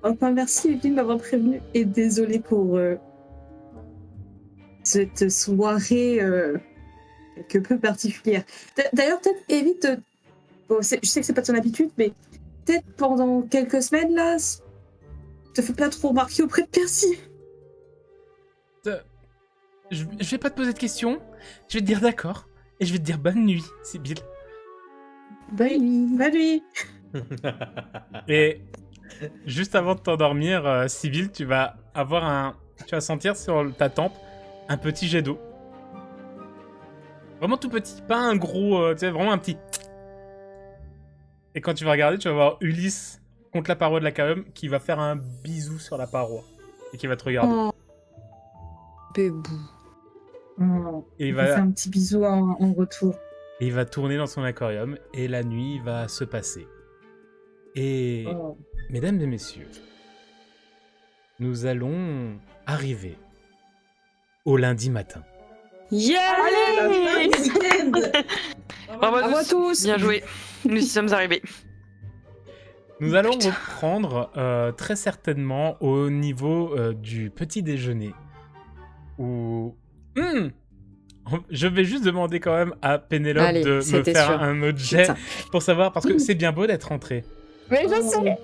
Enfin, merci Evelyne de m'avoir prévenu et désolée pour cette soirée quelque peu particulière. D'ailleurs, peut-être évite. Bon, je sais que c'est pas ton habitude, mais peut-être pendant quelques semaines là, te fais pas trop remarquer auprès de Percy. Je vais pas te poser de questions. Je vais te dire d'accord. Et je vais te dire bonne nuit, Sibylle. Bonne nuit. Bah lui. Et juste avant de t'endormir, Sibylle, tu vas sentir sur ta tempe un petit jet d'eau. Vraiment tout petit, pas un gros, tu sais, vraiment un petit. Et quand tu vas regarder, tu vas voir Ulysse contre la paroi de la caverne qui va faire un bisou sur la paroi et qui va te regarder. Oh. Bébou. Et Il va faire un petit bisou en retour. Et il va tourner dans son aquarium et la nuit va se passer. Et Oh. mesdames et messieurs, nous allons arriver au lundi matin. Yeah! Allez, week-end. Bravo Bravo à tous. Bien joué. Nous y sommes arrivés. Nous allons reprendre très certainement au niveau du petit déjeuner. Où... je vais juste demander quand même à Pénélope Allez, de me c'était faire sûr. un autre jet Putain. pour savoir, parce que c'est bien beau d'être rentré. Mais je sais.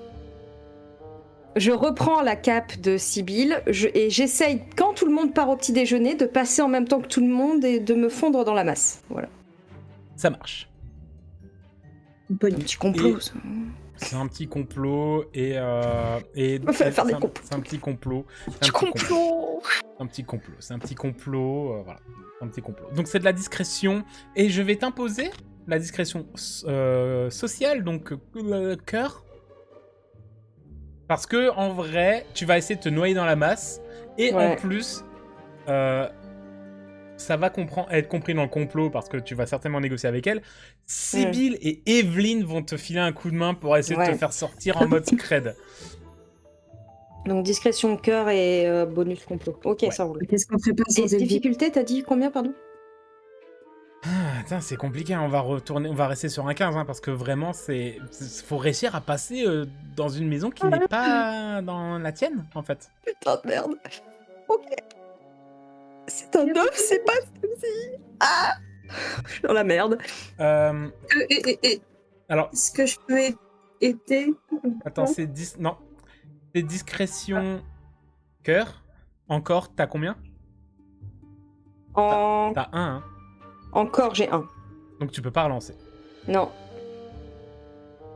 Je reprends la cape de Sibylle et j'essaye, quand tout le monde part au petit déjeuner, de passer en même temps que tout le monde et de me fondre dans la masse. Voilà. Ça marche. Un petit complot. Ça. C'est un petit complot et faire des complots. c'est un petit complot. Du complot. Un petit complot. C'est un petit complot. Voilà. Un petit complot. Donc c'est de la discrétion et je vais t'imposer la discrétion sociale, donc cœur. Parce que en vrai, tu vas essayer de te noyer dans la masse et Ouais. en plus, ça va être compris dans le complot parce que tu vas certainement négocier avec elle. Sibylle et Evelyne vont te filer un coup de main pour essayer de te faire sortir en mode scred. Donc discrétion, cœur et bonus complot. Ok, Ouais. ça roule. Qu'est-ce qu'on ferait pas Et sans Evelyne? difficulté, t'as dit combien, pardon? Ah, attends, c'est compliqué, on va rester sur un 15, hein, parce que vraiment, faut réussir à passer dans une maison qui n'est pas dans la tienne, en fait. Putain de merde. Ok. C'est un 9, c'est pas ceci. Ah. Je suis dans la merde. Alors, Est-ce que je peux aider? attends, non. C'est discrétion cœur. Encore, t'as combien? T'as 1, hein. Encore, j'ai 1. Donc tu peux pas relancer. Non.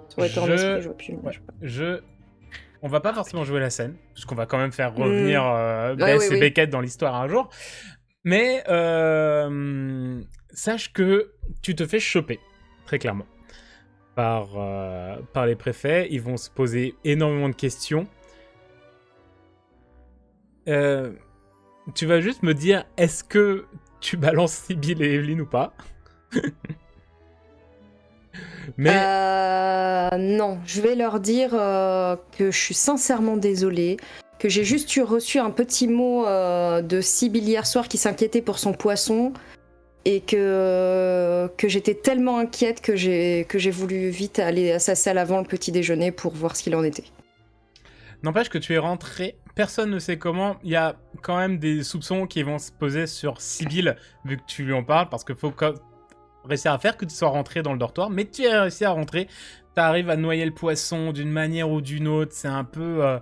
Ça aurait été en Je- esprit, j'aurais pu. Ouais. On va pas forcément jouer la scène, puisqu'on va quand même faire revenir Bess oui, et Beckett dans l'histoire un jour. Mais sache que tu te fais choper, très clairement. par les préfets. Ils vont se poser énormément de questions. Tu vas juste me dire, est-ce que tu balances Sibyl et Evelyne ou pas? Mais Non, je vais leur dire que je suis sincèrement désolée, que j'ai juste reçu un petit mot de Sibyl hier soir qui s'inquiétait pour son poisson et que j'étais tellement inquiète que j'ai voulu vite aller à sa salle avant le petit déjeuner pour voir ce qu'il en était. n'empêche que tu es rentré, personne ne sait comment. Il y a quand même des soupçons qui vont se poser sur Sibyl, vu que tu lui en parles, parce qu'il faut réussir à faire que tu sois rentré dans le dortoir, mais tu as réussi à rentrer. Tu arrives à noyer le poisson d'une manière ou d'une autre. C'est un peu...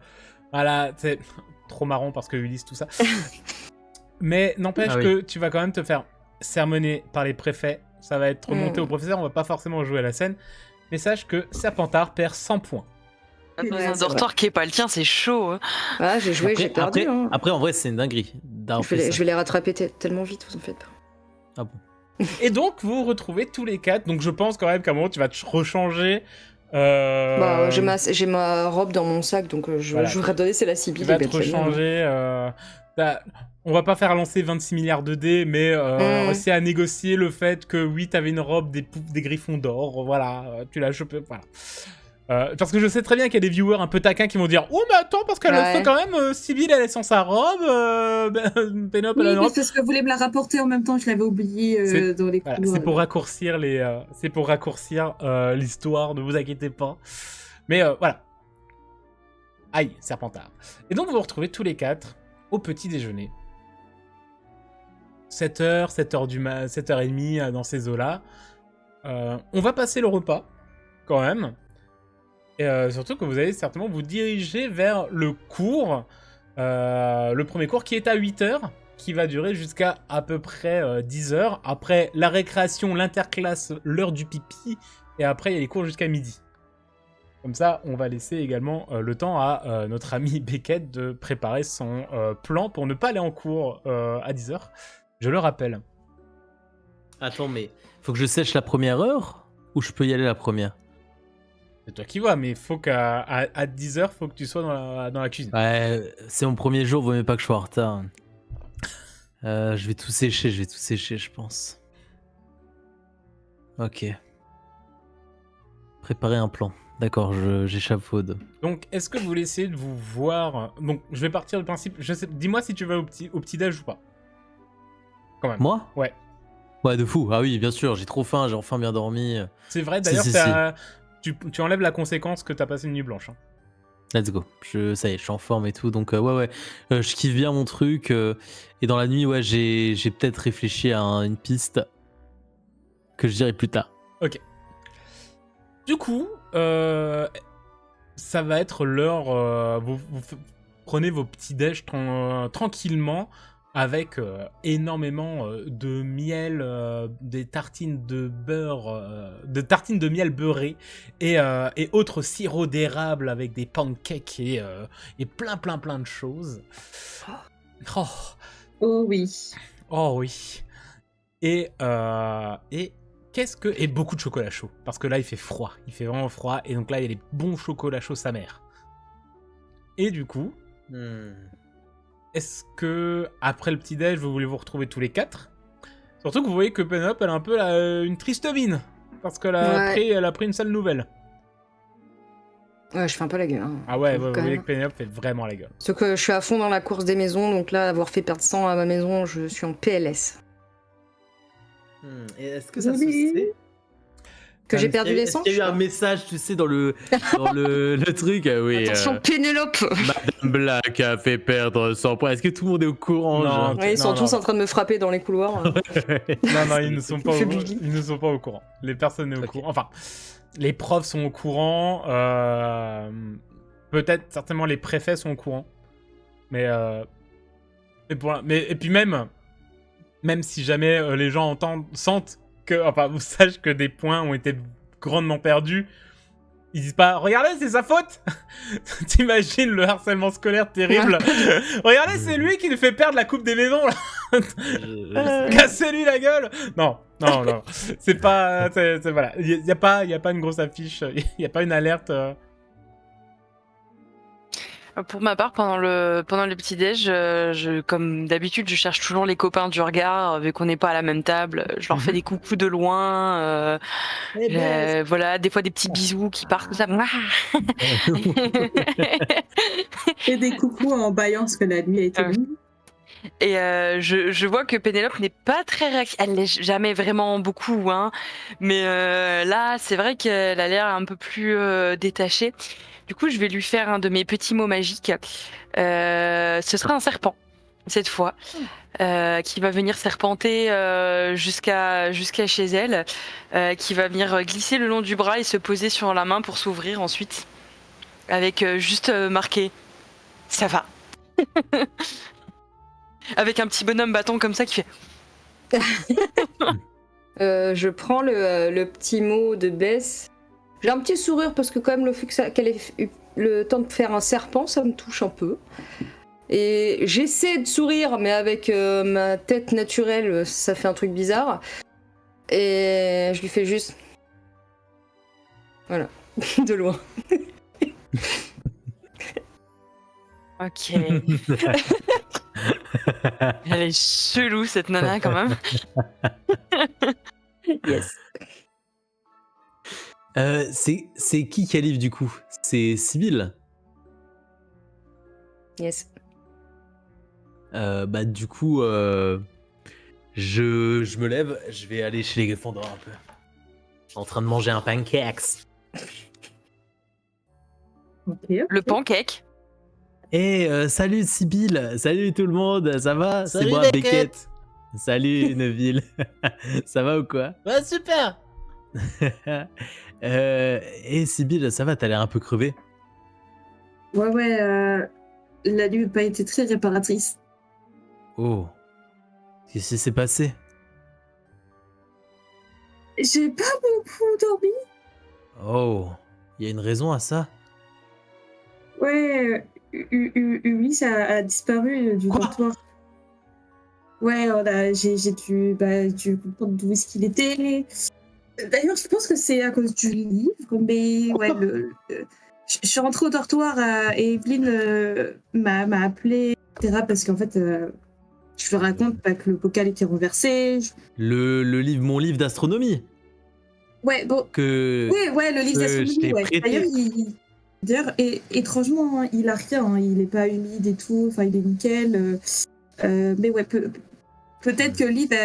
voilà, c'est trop marrant parce que Ulysse, tout ça. Mais n'empêche que tu vas quand même te faire sermonner par les préfets. Ça va être remonté au professeur, on va pas forcément jouer à la scène. Mais sache que Serpentard perd 100 points. Dans un dortoir qui est pas le tien, c'est chaud. Hein. Ah, j'ai joué, j'ai perdu. Après, en vrai, c'est une dinguerie. Je vais les rattraper tellement vite, vous en faites pas. Ah bon. Et donc, vous vous retrouvez tous les 4. Donc, je pense quand même qu'à un moment, tu vas te rechanger. J'ai ma robe dans mon sac, donc je voudrais donner, c'est la Sibyl. Tu vas te rechanger. On va pas faire lancer 26 milliards de dés, mais réussir à négocier le fait que oui, t'avais une robe des griffons d'or. Voilà, tu l'as chopé. Voilà. Parce que je sais très bien qu'il y a des viewers un peu taquins qui vont dire « Oh, mais attends, parce qu'elle fait quand même, Sibyl, elle est sans sa robe, Pénélope, elle a une robe. » parce que je voulais me la rapporter en même temps, je l'avais oublié dans les couloirs. C'est pour raccourcir l'histoire, ne vous inquiétez pas. Mais voilà. Aïe, Serpentard. Et donc, vous vous retrouvez tous les 4 au petit déjeuner. 7h, 7h30 dans ces eaux-là. On va passer le repas, quand même. Et surtout que vous allez certainement vous diriger vers le cours, le premier cours qui est à 8h, qui va durer jusqu'à à peu près 10h. Après la récréation, l'interclasse, l'heure du pipi, et après il y a les cours jusqu'à midi. Comme ça, on va laisser également le temps à notre ami Beckett de préparer son plan pour ne pas aller en cours à 10h. Je le rappelle. Attends, mais faut que je sèche la première heure ou je peux y aller la première? C'est toi qui vois, mais il faut qu'à 10h, faut que tu sois dans la cuisine. Ouais, c'est mon premier jour, vaut mieux pas que je sois en retard. Je vais tout sécher, je pense. Ok. Préparer un plan. D'accord, j'échafaude. Donc, est-ce que vous voulez essayer de vous voir... Donc, je vais partir du principe... Dis-moi si tu vas au petit-déj ou pas. Quand même. Moi? Ouais. Ouais, de fou. Ah oui, bien sûr, j'ai trop faim, j'ai enfin bien dormi. C'est vrai, d'ailleurs, tu enlèves la conséquence que t'as passé une nuit blanche. Hein. Let's go. Ça y est, je suis en forme et tout. Donc, ouais. Je kiffe bien mon truc. Et dans la nuit, ouais, j'ai peut-être réfléchi à une piste que je dirai plus tard. Ok. Du coup, ça va être l'heure... vous prenez vos petits-déj tranquillement avec énormément de miel, des tartines de beurre, de tartines de miel beurré et autres sirops d'érable avec des pancakes et plein de choses. Oh oui. Oh oui. Et et beaucoup de chocolat chaud, parce que là il fait froid, il fait vraiment froid, et donc là il y a les bons chocolats chauds sa mère. Et du coup, est-ce que après le petit déj vous voulez vous retrouver tous les 4? Surtout que vous voyez que Pénélope elle a un peu une triste mine, parce qu'elle a pris une sale nouvelle. Ouais, je fais un peu la gueule. Hein. Ah ouais, vous voyez que Pénélope fait vraiment la gueule. Sauf que je suis à fond dans la course des maisons, donc là avoir fait perdre 100 à ma maison, je suis en PLS. Et est-ce que ça se sait que j'ai perdu l'essence? Il y a eu un message, tu sais, dans le truc. Oui, attention, Pénélope. Madame Black a fait perdre 100 points. Est-ce que tout le monde est au courant? Non, ouais, ils sont tous en train de me frapper dans les couloirs. Non, ils ne sont pas au courant. Les personnes sont au courant. Enfin, les profs sont au courant. Peut-être, certainement, les préfets sont au courant. Mais et puis même si jamais les gens sentent que, enfin, vous sachez que des points ont été grandement perdus, ils disent pas « Regardez, c'est sa faute !» T'imagines le harcèlement scolaire terrible. Regardez, c'est lui qui nous fait perdre la coupe des maisons, là. Cassez-lui la gueule. Non, Non, c'est pas... voilà, il y a pas une grosse affiche, il y a pas une alerte... Pour ma part, pendant le petit-déj, comme d'habitude, je cherche toujours les copains du regard, vu qu'on n'est pas à la même table. Je leur fais des coucous de loin. Voilà, des fois des petits bisous qui partent comme ça. Et des coucous en baillant parce que la nuit a été longue. Et je vois que Pénélope n'est pas très réactive. Elle l'est jamais vraiment beaucoup, hein. Mais là, c'est vrai qu'elle a l'air un peu plus détachée. Du coup, je vais lui faire un de mes petits mots magiques. Ce sera un serpent, cette fois, qui va venir serpenter jusqu'à chez elle, qui va venir glisser le long du bras et se poser sur la main pour s'ouvrir ensuite, avec juste marqué « ça va ». Avec un petit bonhomme bâton comme ça qui fait... Je prends le petit mot de Bess. J'ai un petit sourire parce que quand même le fait qu'elle ait eu le temps de faire un serpent, ça me touche un peu. Et j'essaie de sourire, mais avec ma tête naturelle, ça fait un truc bizarre. Et je lui fais juste... Voilà, de loin. Ok. Elle est chelou cette nana quand même. Yes. C'est qui livre du coup? C'est Sibylle. Yes. Bah du coup, je me lève, je vais aller chez les Gryffondors un peu. En train de manger un pancakes. Ok. Le pancake. Salut Sibylle, salut tout le monde, ça va? Salut, C'est moi Beckett. Beckett. Salut Neville, ça va ou quoi? Ouais, super. Sibylle, ça va, t'as l'air un peu crevé. Ouais, la nuit n'a pas été très réparatrice. Oh, qu'est-ce qui s'est passé? J'ai pas beaucoup dormi. Oh, il y a une raison à ça? Ouais, Ulysse a disparu du Quoi? dortoir. Ouais, j'ai dû comprendre d'où est-ce qu'il était. D'ailleurs, je pense que c'est à cause du livre, mais ouais, je suis rentrée au dortoir et Evelyne m'a appelé, etc. Parce qu'en fait, je lui raconte que le bocal était renversé. Le livre, mon livre d'astronomie Ouais, bon. que Oui, ouais, le livre je d'astronomie, t'ai ouais. prêté. D'ailleurs, étrangement, hein, il a rien, hein, il est pas humide et tout, enfin, il est nickel. Mais ouais, peut-être que le livre,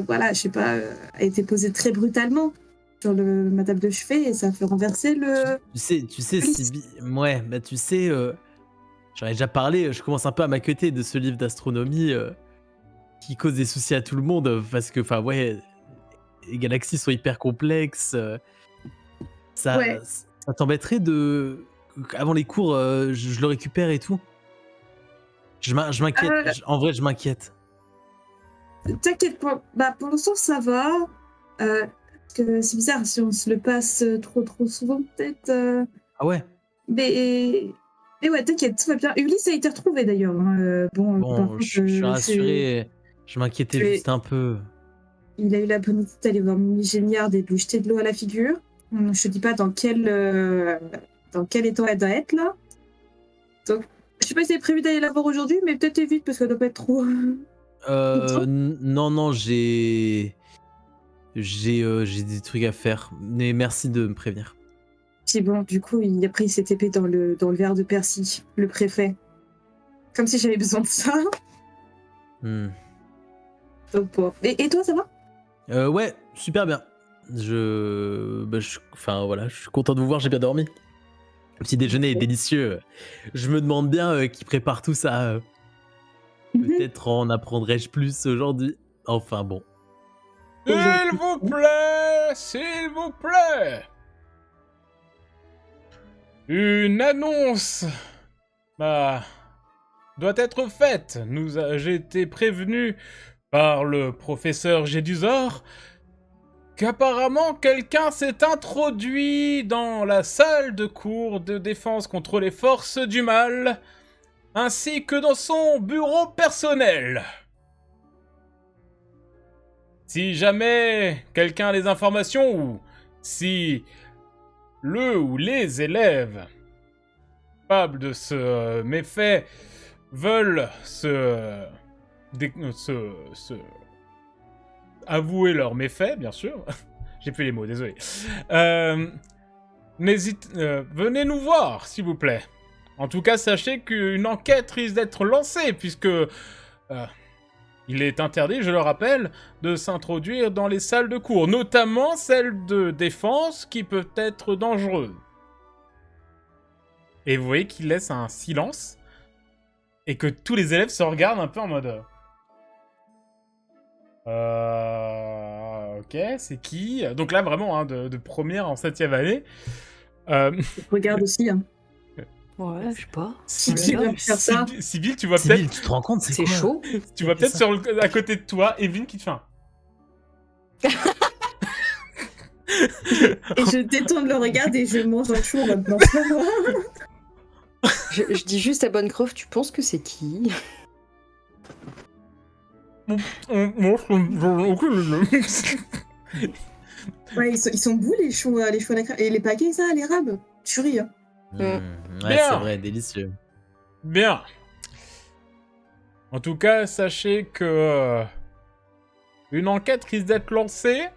voilà, je sais pas, a été posé très brutalement sur ma table de chevet et ça a fait renverser le... Tu sais, Sibylle, ouais, bah tu sais, j'en ai déjà parlé, je commence un peu à m'inquiéter de ce livre d'astronomie qui cause des soucis à tout le monde, parce que, enfin, ouais, les galaxies sont hyper complexes, ça, Ouais. ça t'embêterait avant les cours, je le récupère et tout? Je m'inquiète, en vrai, je m'inquiète. T'inquiète pas, bah, pour l'instant, ça va. Parce que c'est bizarre si on se le passe trop souvent, peut-être. Ah ouais? Mais ouais, t'inquiète, tout va bien. Ulysse a été retrouvé d'ailleurs. Hein. Par Bon, contre, je suis rassuré, je m'inquiétais je- juste un peu. il a eu la bonne idée d'aller voir Mimi Géniard et de lui jeter de l'eau à la figure. Je te dis pas dans quel état elle doit être là. Donc, je sais pas si c'est prévu d'aller la voir aujourd'hui, mais peut-être évite parce qu'elle doit pas être trop. Non, j'ai des trucs à faire, mais merci de me prévenir. Puis bon, du coup, il a pris ses épées dans le verre de Percy, le préfet. Comme si j'avais besoin de ça. Donc bon. Et toi, ça va? Ouais, super bien. Enfin voilà, je suis content de vous voir, j'ai bien dormi. Le petit déjeuner est délicieux. Je me demande bien qui prépare tout ça. Peut-être en apprendrai-je plus aujourd'hui. Enfin bon. S'il vous plaît, s'il vous plaît. Une annonce doit être faite. J'ai été prévenu par le professeur Gédusor qu'apparemment quelqu'un s'est introduit dans la salle de cours de défense contre les forces du mal, ainsi que dans son bureau personnel. Si jamais quelqu'un a des informations ou si le ou les élèves capables de ce méfait veulent avouer leur méfait, bien sûr. J'ai plus les mots, désolé. Venez nous voir, s'il vous plaît. En tout cas, sachez qu'une enquête risque d'être lancée, puisque il est interdit, je le rappelle, de s'introduire dans les salles de cours, notamment celles de défense qui peuvent être dangereuses. Et vous voyez qu'il laisse un silence, et que tous les élèves se regardent un peu en mode... Ok, c'est qui? Donc là, vraiment, hein, de première en 7ème année. Regarde aussi. Hein. Ouais, je sais pas. Qui va faire ça? Sibyl, tu vois Sibyl, peut-être... tu te rends compte, C'est quoi chaud. Tu vois peut-être à côté de toi, Evelyne qui te fait un... Et je détourne le regard et je mange un chou maintenant. Je dis juste à Bonne Croft, tu penses que c'est qui? Ouais, ils sont beaux les choux à la crème. Et les paquets, ça, l'érable. Tuerie. Hein. Ouais, Bien. c'est vrai, délicieux. Bien. En tout cas, sachez que... une enquête risque d'être lancée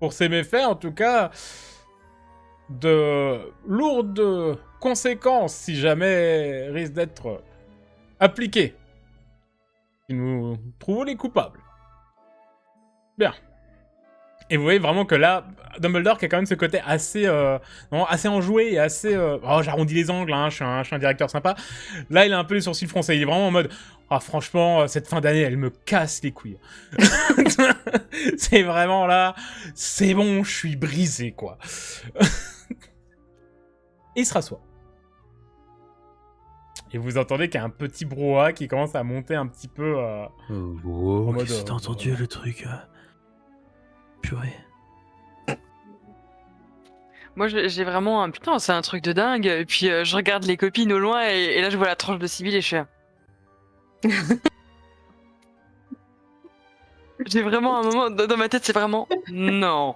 pour ces méfaits, en tout cas... de lourdes conséquences, si jamais risquent d'être appliquées. Si nous trouvons les coupables. Bien. Et vous voyez vraiment que là, Dumbledore qui a quand même ce côté assez, assez enjoué et assez... oh, j'arrondis les angles, hein, je suis un directeur sympa. Là, il a un peu les sourcils froncés. Il est vraiment en mode... ah, franchement, cette fin d'année, elle me casse les couilles. C'est vraiment là... c'est bon, je suis brisé, quoi. Et il se rassoit. Et vous entendez qu'il y a un petit brouhaha qui commence à monter un petit peu... Oh, mode, qu'est-ce que t'as entendu, le truc Purée. Moi, j'ai vraiment un putain, c'est un truc de dingue. Et puis, je regarde les copines au loin et là, je vois la tranche de Sibyl et je suis là. J'ai vraiment un moment dans ma tête, c'est vraiment non.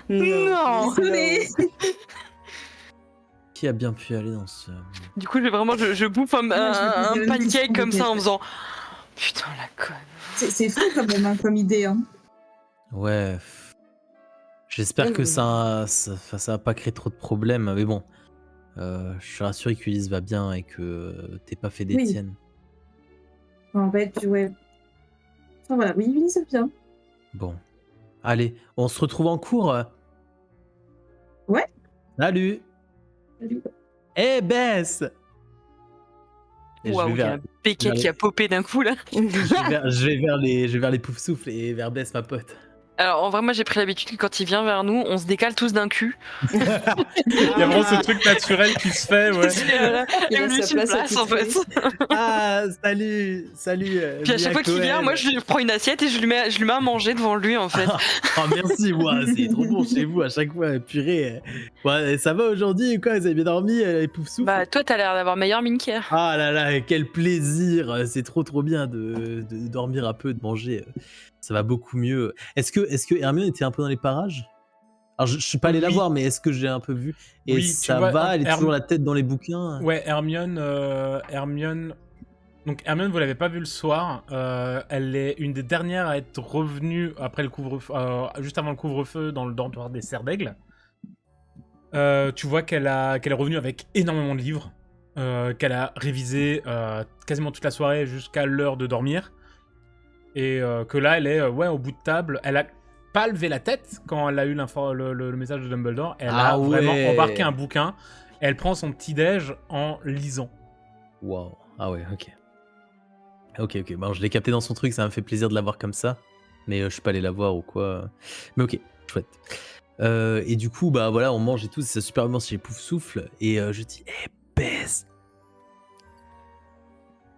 Non. Désolée. Qui a bien pu aller dans ce... Du coup, je bouffe un pancake comme ça en faisant putain la conne. C'est fou quand même hein, comme idée. Hein. Ouais. J'espère que ça va pas créer trop de problèmes, mais bon. Je suis rassuré qu'Ulysse va bien et que t'es pas fait des Oui. tiennes. En fait, ouais. Enfin voilà, oui, oui, c'est bien. Bon. Allez, on se retrouve en cours. Ouais. Salut. Salut. Eh Bess. Et Waouh, il y a un péquet vers qui a popé d'un coup là. je vais vers les poufs souffles et vers Bess, ma pote. Alors en vrai, moi j'ai pris l'habitude que quand il vient vers nous, on se décale tous d'un cul. Il y a vraiment ce truc naturel qui se fait, ouais. Il a lui sa laisse une place à place en fait. Ah, salut. Puis à chaque fois qu'il vient, moi je lui prends une assiette et je lui mets à manger devant lui en fait. Oh merci, ouais, c'est trop bon chez vous à chaque fois, purée. Ouais, ça va aujourd'hui ou quoi? Vous avez bien dormi, les poufs souffles? Bah toi t'as l'air d'avoir meilleur mine qu'hier. Ah là là, quel plaisir! C'est trop bien de dormir un peu, de manger. Ça va beaucoup mieux. Est-ce que Hermione était un peu dans les parages? Alors je suis pas allé la Oui. voir, mais est-ce que j'ai un peu vu? Et Oui, tu ça vois, va? Elle est toujours la tête dans les bouquins? Ouais, Hermione... Donc Hermione, vous l'avez pas vue le soir. Elle est une des dernières à être revenue après le couvre-feu, juste avant le couvre-feu dans le dortoir des Serres d'Aigle. Tu vois qu'elle est revenue avec énormément de livres, qu'elle a révisé quasiment toute la soirée jusqu'à l'heure de dormir. Et que là, elle est au bout de table. Elle a pas levé la tête quand elle a eu le message de Dumbledore. Elle a vraiment embarqué un bouquin. Elle prend son petit-déj en lisant. Waouh. Ah ouais, ok. Ok. Bon, je l'ai capté dans son truc, ça me fait plaisir de la voir comme ça. Mais je suis pas allé la voir ou quoi. Mais ok, chouette. Et du coup, bah voilà, on mange et tout, c'est super bien chez Pouf Souffle. Et je dis, Bess,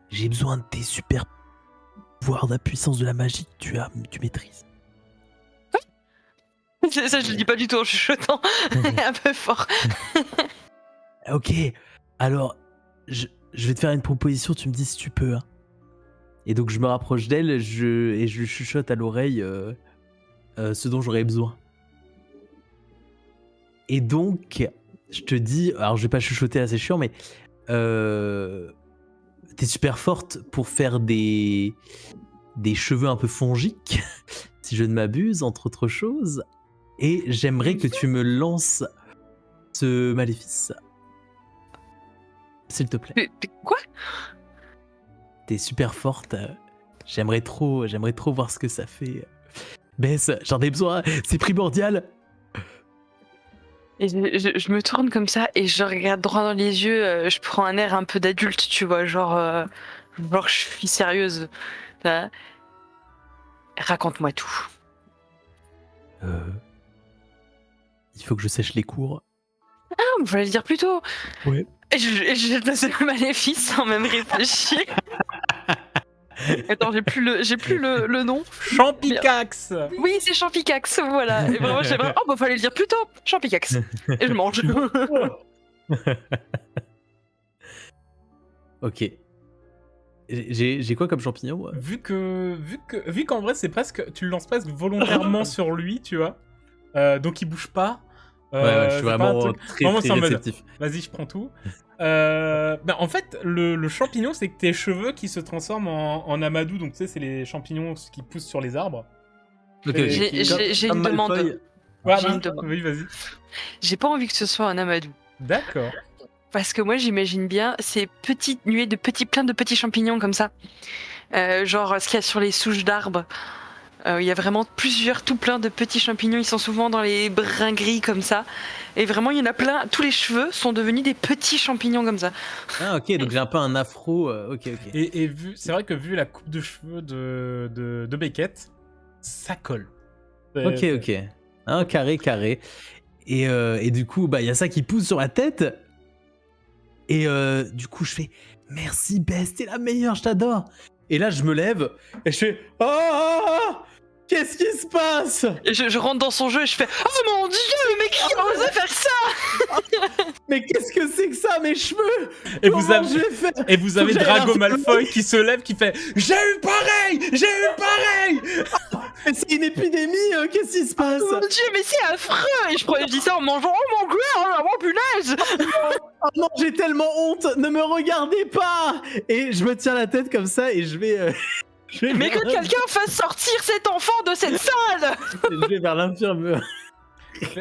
j'ai besoin de tes super pouvoirs de la puissance de la magie que tu maîtrises. Ça je le dis pas du tout en chuchotant, un peu fort. Ok, alors je vais te faire une proposition, tu me dis si tu peux. Hein. Et donc je me rapproche d'elle et je lui chuchote à l'oreille ce dont j'aurais besoin. Et donc, je te dis, alors je vais pas chuchoter là, c'est chiant, mais t'es super forte pour faire des cheveux un peu fongiques, si je ne m'abuse, entre autres choses. Et j'aimerais que tu me lances ce maléfice. S'il te plaît. Mais quoi? T'es super forte. J'aimerais trop voir ce que ça fait. Bess, j'en ai besoin, c'est primordial. Et je me tourne comme ça et je regarde droit dans les yeux. Je prends un air un peu d'adulte, tu vois, genre je suis sérieuse. Là. Raconte-moi tout. Il faut que je sèche les cours. Ah, vous allez le dire plus tôt. Ouais. Et je te laisse le maléfice sans même réfléchir. Attends, j'ai plus le nom. Champicax. Oui, c'est Champicax, voilà. Et vraiment, j'ai vraiment... Oh, bah, fallait le dire plus tôt. Champicax. Et je mange. Ok. J'ai quoi comme champignon, moi? Vu qu'en vrai, c'est presque, tu le lances presque volontairement sur lui, tu vois. Donc il bouge pas. Ouais, je suis c'est pas un vraiment truc- très Vraiment, c'est en mode, réceptif. Vas-y, je prends tout. En fait, le champignon, c'est que tes cheveux qui se transforment en amadou. Donc, tu sais, c'est les champignons qui poussent sur les arbres. Ok, Et- J'ai Comme une demande. Malfoy. Ouais, J'ai bah, une demande. oui, vas-y. J'ai pas envie que ce soit un amadou. D'accord. Parce que moi, j'imagine bien ces petites nuées de plein de petits champignons comme ça. Genre ce qu'il y a sur les souches d'arbres. Il y a vraiment tout plein de petits champignons. Ils sont souvent dans les brins gris comme ça. Et vraiment, il y en a plein. Tous les cheveux sont devenus des petits champignons comme ça. Ah, ok, donc j'ai un peu un afro. Ok. Et c'est vrai que vu la coupe de cheveux de Beckett, ça colle. Ok. Un carré. Et du coup, bah, il y a ça qui pousse sur ma tête. Et du coup, je fais merci, Bess, t'es la meilleure, je t'adore. Et là, je me lève et je fais oh, qu'est-ce qui se passe? Et je rentre dans son jeu et je fais oh mon dieu, le mec qui a osé faire ça. Mais qu'est-ce que c'est que ça, mes cheveux? Et Comment vous avez, je vais faire? et vous avez Faut que j'aille Drago l'infirmerie. Malfoy qui se lève, qui fait J'ai eu pareil. Mais c'est une épidémie, qu'est-ce qui se passe? Oh mon dieu, mais c'est affreux. Et je dis ça en mangeant oh mon dieu, oh punaise. Oh non, j'ai tellement honte, ne me regardez pas. Et je me tiens la tête comme ça et je vais... Mais que quelqu'un fasse sortir cet enfant de cette salle. Je vais vers l'infirmerie.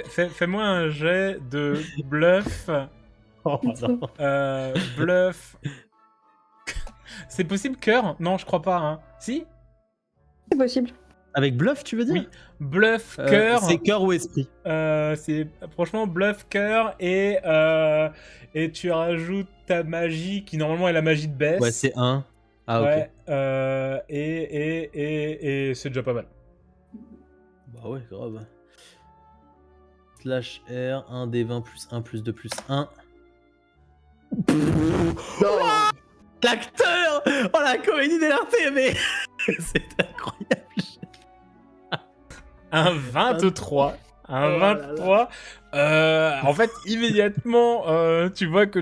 Fais-moi un jet de bluff. Oh non. Bluff. C'est possible, cœur? Non, je crois pas. Hein. Si? C'est possible. Avec bluff, tu veux dire? Oui. Bluff, cœur. C'est cœur ou esprit? C'est franchement bluff, cœur et tu rajoutes ta magie qui normalement est la magie de Bess. Ouais, c'est 1. Ah, ok. Ouais, et c'est déjà pas mal. Bah ouais, grave. Slash R, 1 des 20 plus 1 plus 2 plus 1. L'acteur! Oh, la comédie dell'arte, mais c'est incroyable. Un 23. Un Oh là 23. En fait, immédiatement, tu vois que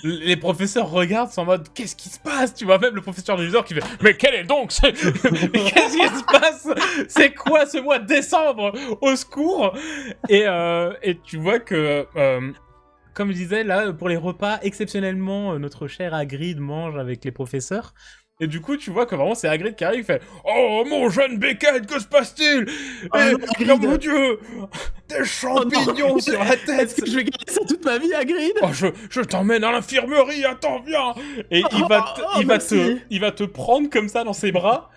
les professeurs regardent sont en mode qu'est-ce qui se passe? Tu vois même le professeur de qui fait mais quel est donc mais qu'est-ce qui se passe? C'est quoi ce mois de décembre? Au secours! Et tu vois que comme je disais là pour les repas exceptionnellement notre cher Hagrid mange avec les professeurs. Et du coup, tu vois que vraiment c'est Hagrid qui arrive, il fait oh mon jeune Beckett, que se passe-t-il? Oh non, Hagrid. Oh mon dieu, des champignons sur la tête. Est-ce que je vais garder ça toute ma vie, Hagrid? Oh, je t'emmène à l'infirmerie, attends, viens. Et il va te prendre comme ça dans ses bras.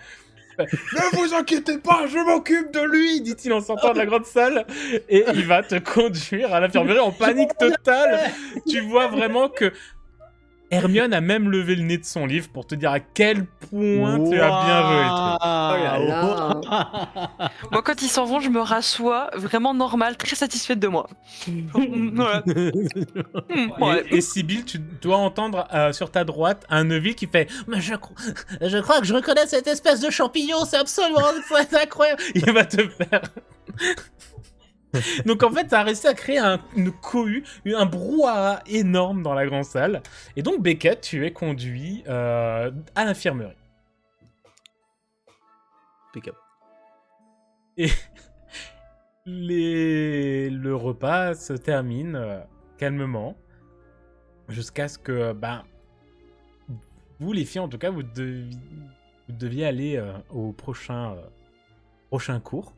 Ne vous inquiétez pas, je m'occupe de lui, dit-il en sortant de la grande salle. Et il va te conduire à l'infirmerie en panique totale. Tu vois vraiment que Hermione a même levé le nez de son livre pour te dire à quel point tu as bien joué le truc. Oh là là. Moi, quand ils s'en vont, je me rassois vraiment normal, très satisfaite de moi. Voilà. Ouais. Et Sibylle, tu dois entendre sur ta droite un Neville qui fait mais je crois que je reconnais cette espèce de champignon, c'est absolument c'est incroyable. Il va te faire. Donc en fait, t'as réussi à créer une cohue, un brouhaha énorme dans la grande salle. Et donc Beckett, tu es conduit à l'infirmerie. Impeccable. Et le repas se termine calmement jusqu'à ce que, vous les filles en tout cas, vous deviez aller au prochain cours.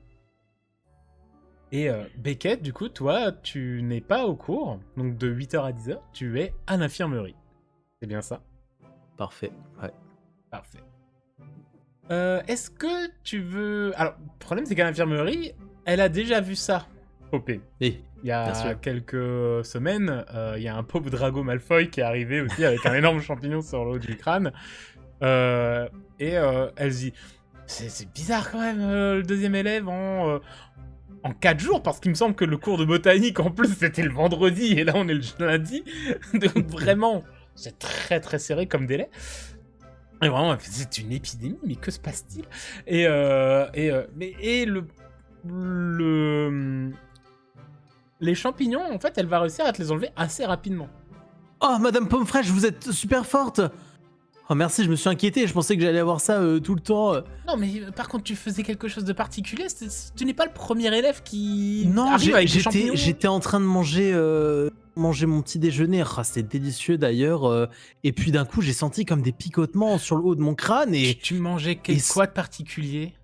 Et Beckett, du coup, toi, tu n'es pas au cours, donc de 8h à 10h, tu es à l'infirmerie. C'est bien ça? Parfait, ouais. Parfait. Est-ce que tu veux... Alors, le problème, c'est qu'à l'infirmerie, elle a déjà vu ça, Popé. Et Il y a bien sûr. quelques semaines, il y a un pauvre Drago Malfoy qui est arrivé aussi avec un énorme champignon sur le haut du crâne. Elle se dit, c'est bizarre quand même, le deuxième élève en 4 jours, parce qu'il me semble que le cours de botanique, en plus, c'était le vendredi, et là, on est le lundi. Donc, vraiment, c'est très, très serré comme délai. Et vraiment, c'est une épidémie, mais que se passe-t-il? Les champignons, en fait, elle va réussir à te les enlever assez rapidement. Oh, Madame Pomme Fraîche, vous êtes super forte. Oh, merci, je me suis inquiété. Je pensais que j'allais avoir ça tout le temps. Non, mais par contre, tu faisais quelque chose de particulier. Tu n'es pas le premier élève qui Non, arrive avec des champignons. j'étais en train de manger mon petit déjeuner. Ah, c'était délicieux d'ailleurs. Et puis d'un coup, j'ai senti comme des picotements sur le haut de mon crâne. Et Tu mangeais et quoi de particulier?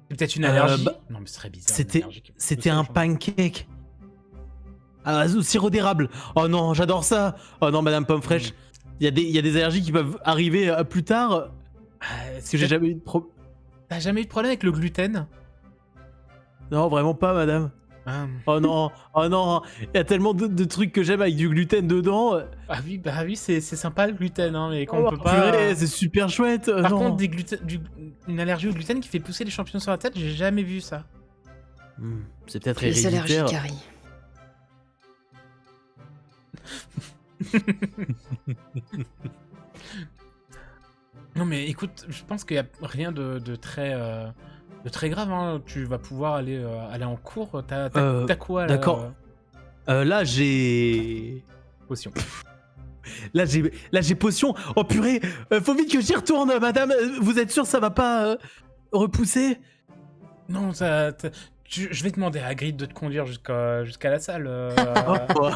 C'est peut-être une allergie? bah, Non, mais ce serait bizarre. c'était une allergie qui- c'était de un ça, pancake. Au sirop d'érable. Oh non, j'adore ça. Oh non, Madame Pomme Fraîche. Il y a des allergies qui peuvent arriver plus tard. Parce que j'ai jamais eu de problème. T'as jamais eu de problème avec le gluten? Non, vraiment pas, madame. Ah. Oh non, il y a tellement de trucs que j'aime avec du gluten dedans. Ah oui, c'est sympa le gluten, hein, mais quand Oh, on peut pas. purée, c'est super chouette. Par non. contre, une allergie au gluten qui fait pousser les champignons sur la tête, j'ai jamais vu ça. C'est peut-être Les allergies, héréditaire. Carrie. Non, mais écoute, je pense qu'il y a rien de très grave. Hein. Tu vas pouvoir aller en cours. T'as quoi là? D'accord. Là, j'ai. Potion. Là, j'ai potion. Oh purée, faut vite que j'y retourne, madame. Vous êtes sûr ça va pas repousser? Non, je vais demander à Hagrid de te conduire jusqu'à la salle. Oh.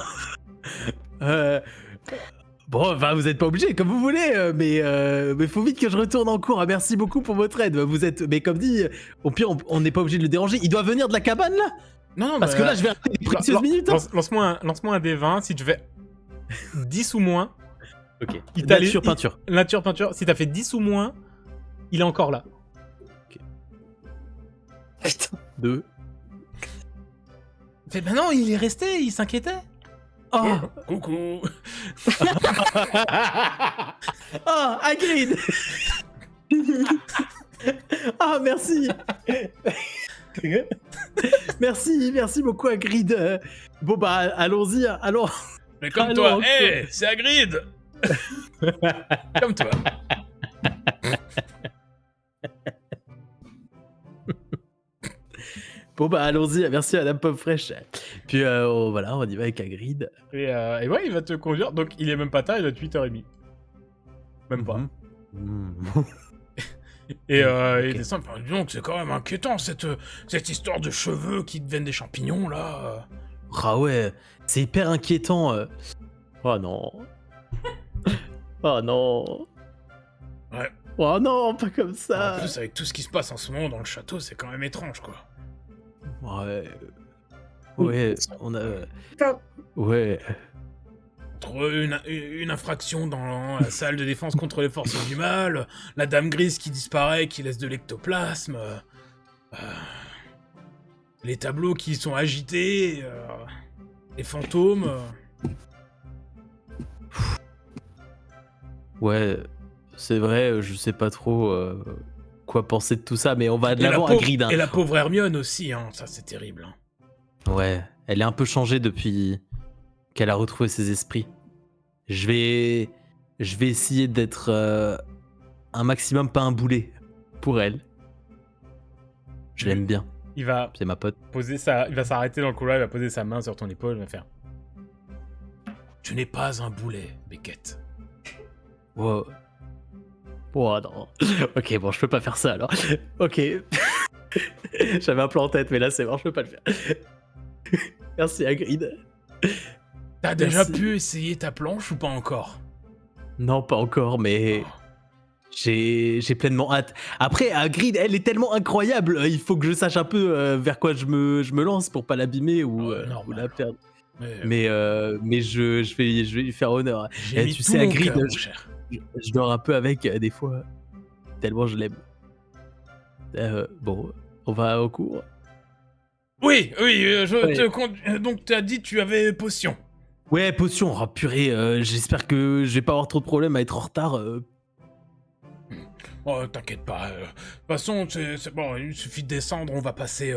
Bon, enfin, vous êtes pas obligé, comme vous voulez, mais faut vite que je retourne en cours. Ah, merci beaucoup pour votre aide. Mais comme dit, au pire, on n'est pas obligé de le déranger. Il doit venir de la cabane là, Non, parce que là, je vais rester des précieuses minutes. Hein. Lance-moi un D20 si tu fais 10 ou moins. Ok. Nature, Peinture. Nature, peinture. Si t'as fait 10 ou moins, il est encore là. Putain. 2. Fait, bah non, il est resté, il s'inquiétait. Oh, Coucou. oh, Hagrid. Ah, merci. merci beaucoup Hagrid. Bon bah allons-y, allons. Mais comme Allô, toi, ok. c'est Hagrid. Comme toi. Bon bah allons-y, merci Madame Pomme Fraîche. Puis voilà, on y va avec Hagrid. Et ouais, il va te conduire. Donc il est même pas tard, il est 8h30. Même pas. Et il descend. Enfin, dis donc, c'est quand même inquiétant cette histoire de cheveux qui deviennent des champignons là. Ah ouais, c'est hyper inquiétant. Oh non. Oh non. Ouais. Oh non, pas comme ça. En plus, avec tout ce qui se passe en ce moment dans le château, c'est quand même étrange quoi. Ouais. Ouais, on a. Enfin, Ouais. Entre une infraction dans la salle de défense contre les forces du mal, la dame grise qui disparaît, qui laisse de l'ectoplasme, les tableaux qui sont agités, les fantômes. Ouais, c'est vrai, je sais pas trop quoi penser de tout ça, mais on va de Et la l'avant, pauvre- Hagrid. Hein. Et la pauvre Hermione aussi, hein, ça c'est terrible. Hein. Ouais, elle est un peu changée depuis qu'elle a retrouvé ses esprits. Je vais essayer d'être un maximum pas un boulet pour elle. Je l'aime bien, Il va c'est ma pote. il va s'arrêter dans le couloir, il va poser sa main sur ton épaule, il va faire. Tu n'es pas un boulet, Beckett. Wow. Oh non. Ok, bon, je peux pas faire ça alors. Ok. J'avais un plan en tête, mais là, c'est mort, je peux pas le faire. Merci, Hagrid. T'as déjà Merci. pu essayer ta planche ou pas encore? Non, pas encore, mais j'ai pleinement hâte. Après, Hagrid, elle est tellement incroyable, il faut que je sache un peu vers quoi je me lance pour pas l'abîmer ou Normal. la perdre. Mais Mais je vais lui faire honneur. j'ai mis tu tout sais, mon Hagrid, cœur, mon cher. je dors un peu avec des fois, tellement je l'aime. Bon, on va au cours. Oui, je Ouais. te compte. Donc, tu as dit que tu avais potion. Ouais, potion, oh purée, j'espère que je vais pas avoir trop de problèmes à être en retard. Oh, t'inquiète pas. De toute façon, c'est bon, il suffit de descendre, on va passer.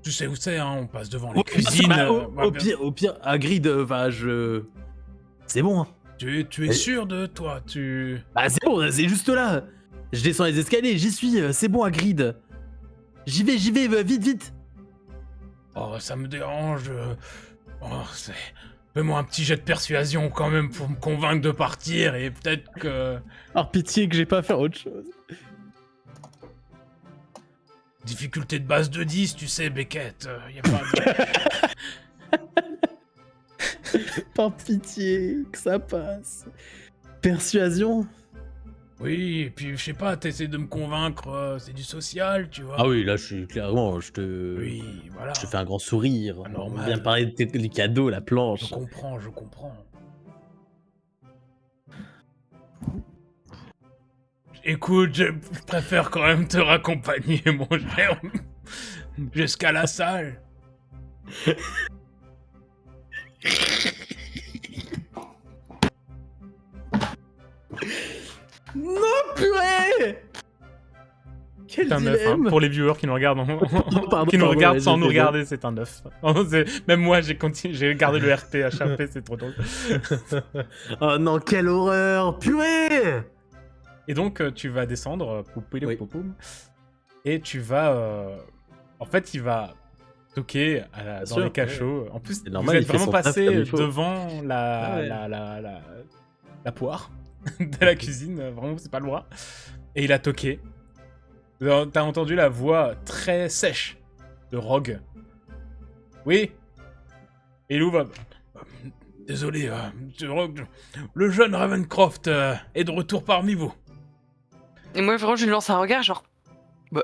Tu sais où c'est, hein, on passe devant les Ouais, cuisines. bah, Ouais, bien- au pire, Hagrid, c'est bon, hein. Tu es sûr de toi? Bah c'est bon, c'est juste là. Je descends les escaliers, j'y suis, c'est bon, Hagrid. J'y vais, vite, vite. Oh, ça me dérange. Fais-moi un petit jet de persuasion quand même pour me convaincre de partir et peut-être que. Par pitié que j'ai pas à faire autre chose. Difficulté de base de 10, tu sais, Beckett. Y a pas de... Par pitié que ça passe. Persuasion. Oui, et puis je sais pas, t'essaies de me convaincre, c'est du social, tu vois. Ah oui, là je suis clairement, je te Voilà. je te fais un grand sourire. Ah, normal. On vient de parler des cadeaux, la planche. Je comprends. Écoute, je préfère quand même te raccompagner, mon cher, jusqu'à la salle. Non, purée. Quel C'est un 9, hein. dilemme. Pour les viewers qui nous regardent, Pardon, qui nous regardent ouais, sans je nous désolé. regarder, c'est un 9. Même moi, j'ai gardé le RP HRP, c'est trop drôle. Oh non, quelle horreur. Purée. Et donc, tu vas descendre, Oui. poupoum, et tu vas... En fait, il va toquer dans sûr, les cachots. En plus, C'est normal, vous il êtes fait vraiment son taf passé comme il faut. devant Ah ouais. la poire de la cuisine. Vraiment, c'est pas loin. Et il a toqué. T'as entendu la voix très sèche de Rogue. Oui. Et Lou va... Désolé, Rogue, le jeune Ravencroft est de retour parmi vous. Et moi, vraiment, je lui lance un regard, genre. Bah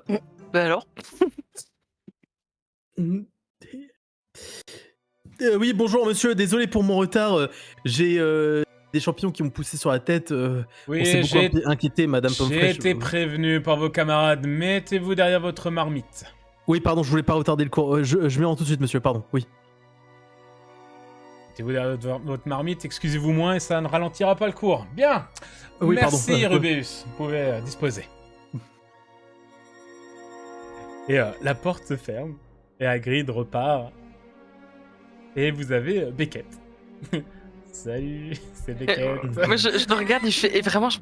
alors. Oui, bonjour monsieur, désolé pour mon retard. J'ai des champignons qui m'ont poussé sur la tête. Oui, on s'est beaucoup inquiété, madame j'ai Pomfresh. été prévenu par vos camarades. Mettez-vous derrière votre marmite. Oui, pardon, je voulais pas retarder le cours. Je m'y rends tout de suite, monsieur, pardon. Oui. Mettez-vous derrière votre marmite, excusez-vous moins et ça ne ralentira pas le cours. Bien. Oui, Merci, pardon. Rubeus. Vous pouvez disposer. Et la porte se ferme. Et Hagrid repart. Et vous avez Beckett. Salut, c'est Beckett. Moi, je le regarde et je fais. Et vraiment, je.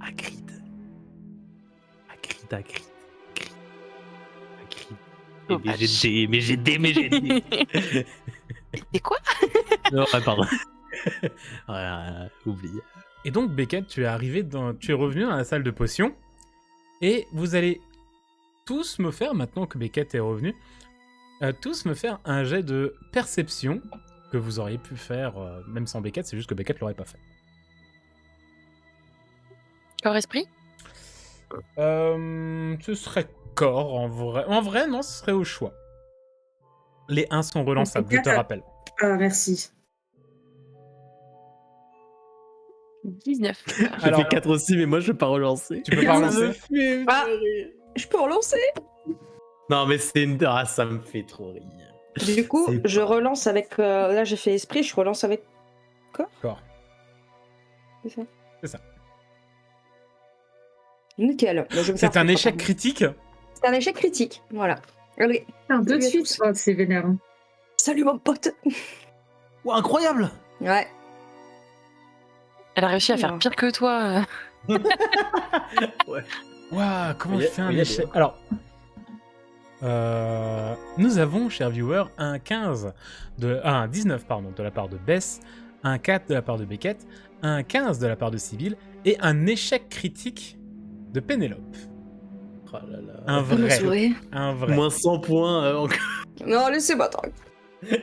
Hagrid. Oh, Mais j'ai des. Et quoi? Non, pardon. Oublie. Et donc, Beckett, tu es revenu dans la salle de potions. Et vous allez tous me faire, maintenant que Beckett est revenu, tous me faire un jet de perception que vous auriez pu faire même sans Beckett, c'est juste que Beckett l'aurait pas fait. Corps esprit? Ce serait corps en vrai. En vrai, non, ce serait au choix. Les 1 sont relançables, je te rappelle. Ah, merci. 19. J'ai fait 4 aussi, mais moi je vais pas relancer. Tu peux pas Ça me relancer? fait Ah. rire. Je peux relancer. Non, mais c'est une. Ah, ça me fait trop rire. Du coup, C'est je pas- relance avec. Là, j'ai fait esprit, je relance avec. Corps. C'est ça. C'est ça. Nickel. Moi, je vais me faire C'est un foutre, échec pardon. critique. C'est un échec critique. Voilà. Allez. Putain, deux de Salut à suite. tous. Oh, c'est vénère. Hein. Salut mon pote. Oh, incroyable. Ouais. Elle a réussi à faire pire que toi. Waouh, comment Oui, je fais un oui, échec? Alors, nous avons, chers viewers, un 19 pardon, de la part de Bess, un 4 de la part de Beckett, un 15 de la part de Sibyl et un échec critique de Pénélope. Oh là là. Un Je me vrai. souris. Un vrai. Moins 100 points encore. Non, laissez-moi tranquille.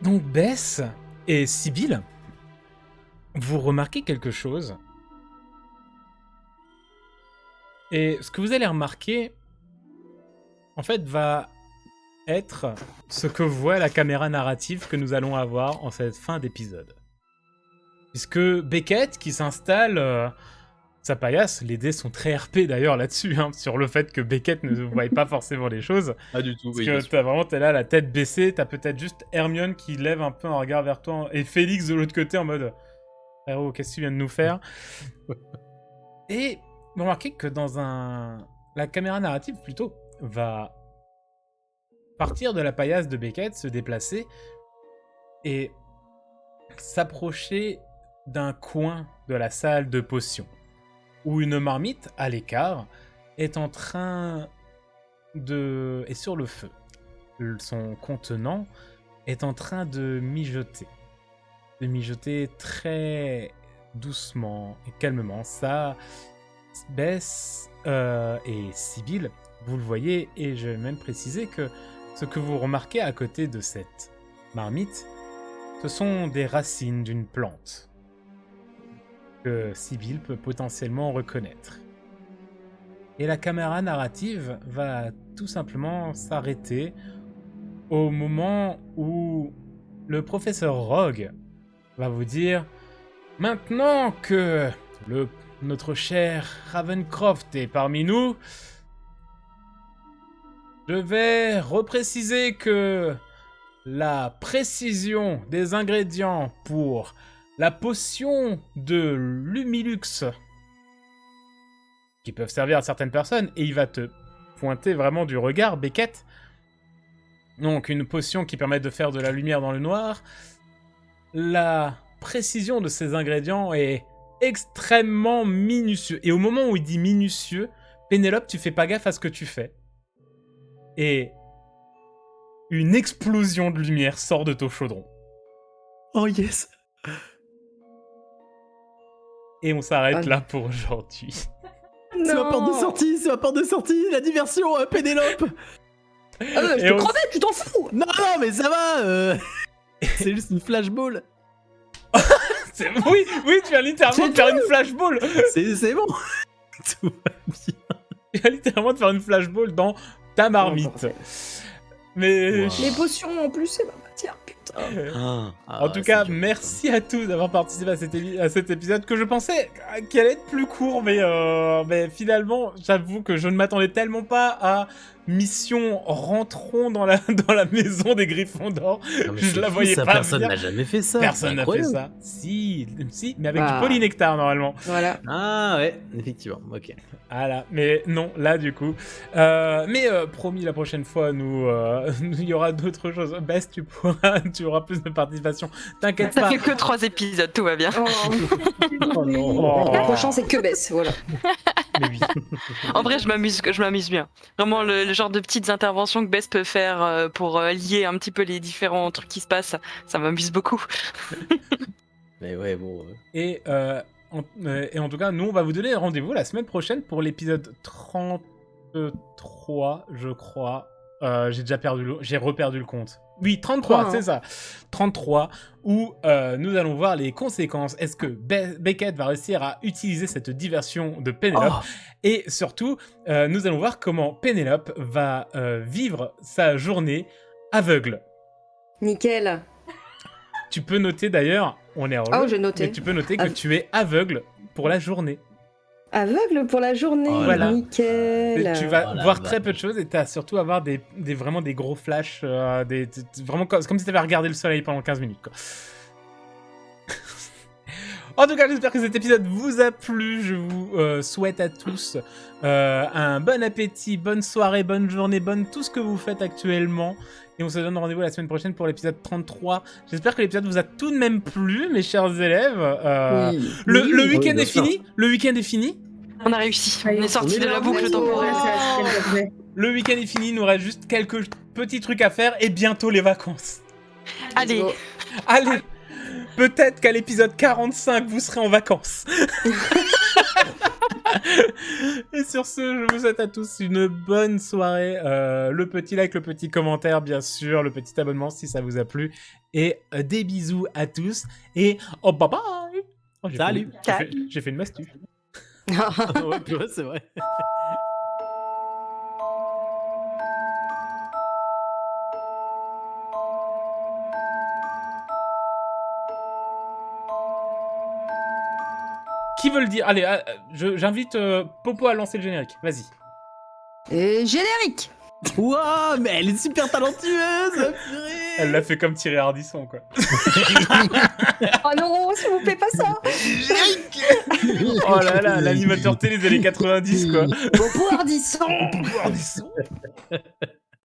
Donc Bess et Sibyl, vous remarquez quelque chose. Et ce que vous allez remarquer, en fait, va être ce que voit la caméra narrative que nous allons avoir en cette fin d'épisode. Puisque Beckett, qui s'installe, sa paillasse, les dés sont très RP d'ailleurs là-dessus, hein, sur le fait que Beckett ne voit pas forcément les choses. Pas du tout, Parce que t'es là, la tête baissée, t'as peut-être juste Hermione qui lève un peu un regard vers toi, et Félix de l'autre côté en mode « Frérot, qu'est-ce que tu viens de nous faire ?» Et vous remarquez que la caméra narrative, plutôt, va partir de la paillasse de Beckett, se déplacer, et s'approcher d'un coin de la salle de potions, où une marmite, à l'écart, est en train est sur le feu. Son contenant est en train de mijoter. De mijoter très doucement et calmement. Ça, Bess et Sibyl, vous le voyez, et je vais même préciser que ce que vous remarquez à côté de cette marmite, ce sont des racines d'une plante que Sibyl peut potentiellement reconnaître. Et la caméra narrative va tout simplement s'arrêter au moment où le professeur Rogue va vous dire « Maintenant que notre cher Ravencroft est parmi nous, je vais repréciser que la précision des ingrédients pour la potion de Lumilux, qui peuvent servir à certaines personnes, et il va te pointer vraiment du regard, Beckett. Donc une potion qui permet de faire de la lumière dans le noir. La précision de ces ingrédients est extrêmement minutieux. Et au moment où il dit minutieux, Pénélope, tu fais pas gaffe à ce que tu fais. Et une explosion de lumière sort de ton chaudron. Oh yes. Et on s'arrête là pour aujourd'hui. C'est ma porte de sortie, c'est ma porte de sortie, la diversion, Pénélope. Je te crevais, tu t'en fous. Non, mais ça va. C'est juste une flashball. Oui, tu viens littéralement de faire une flashball. C'est bon. Tout va bien. Tu viens littéralement de faire une flashball dans ta marmite. Mais Wow. Les potions en plus, c'est ma matière, putain. En tout cas, merci à tous d'avoir participé à cet épisode que je pensais qu'il allait être plus court, mais finalement, j'avoue que je ne m'attendais tellement pas à mission rentrons dans la maison des Gryffondors. Je la voyais pas Personne venir. n'a jamais fait ça. Personne n'a fait incroyable. ça. Si, mais avec du polynectar normalement. Voilà. Ah ouais, effectivement, ok. Voilà, mais non, là du coup. Promis, la prochaine fois, il y aura d'autres choses. Bess, tu auras plus de participation. T'inquiète Ça pas. fait que 3 épisodes, tout va bien. Oh non. Le prochain, c'est que Bess, voilà. Mais oui. En vrai, je m'amuse bien. Vraiment, le genre de petites interventions que Bess peut faire pour lier un petit peu les différents trucs qui se passent, ça m'amuse beaucoup. Mais ouais, bon. Et en tout cas, nous, on va vous donner rendez-vous la semaine prochaine pour l'épisode 33, je crois. J'ai reperdu le compte. Oui, 33, c'est ça. 33, où nous allons voir les conséquences. Est-ce que Beckett va réussir à utiliser cette diversion de Pénélope? Et surtout, nous allons voir comment Pénélope va vivre sa journée aveugle. Nickel. Tu peux noter d'ailleurs, on est en Oh, j'ai noté. mais tu peux noter que tu es aveugle pour la journée. Aveugle pour la journée, Voilà. nickel. Et tu vas Oh la voir vache. très peu de choses et tu vas surtout avoir vraiment des gros flashs, vraiment comme si tu avais regardé le soleil pendant 15 minutes. Quoi. En tout cas, j'espère que cet épisode vous a plu. Je vous souhaite à tous un bon appétit, bonne soirée, bonne journée, bonne tout ce que vous faites actuellement. Et on se donne rendez-vous la semaine prochaine pour l'épisode 33. J'espère que l'épisode vous a tout de même plu, mes chers élèves. Oui. Le week-end bien est sûr. fini. Le week-end est fini. On a réussi. On Allez, est sorti on est de la là, boucle Ouais, temporelle. c'est la semaine d'après. Le week-end est fini. Il nous reste juste quelques petits trucs à faire et bientôt les vacances. Allez, Let's go. Allez, peut-être qu'à l'épisode 45, vous serez en vacances. Et sur ce, je vous souhaite à tous une bonne soirée. Le petit like, le petit commentaire, bien sûr, le petit abonnement si ça vous a plu. Et des bisous à tous. Et oh, bye bye. Oh, Salut. J'ai fait une mastu. Ouais, purée, c'est vrai. Qui veut le dire? Allez, j'invite Popo à lancer le générique. Vas-y. Et générique. Waouh, mais elle est super talentueuse, purée. Elle l'a fait comme Thierry Ardisson, quoi. Oh non, s'il vous plaît, pas ça. Oh là là, l'animateur télé des années 90, quoi. Popo Ardisson. Ardisson.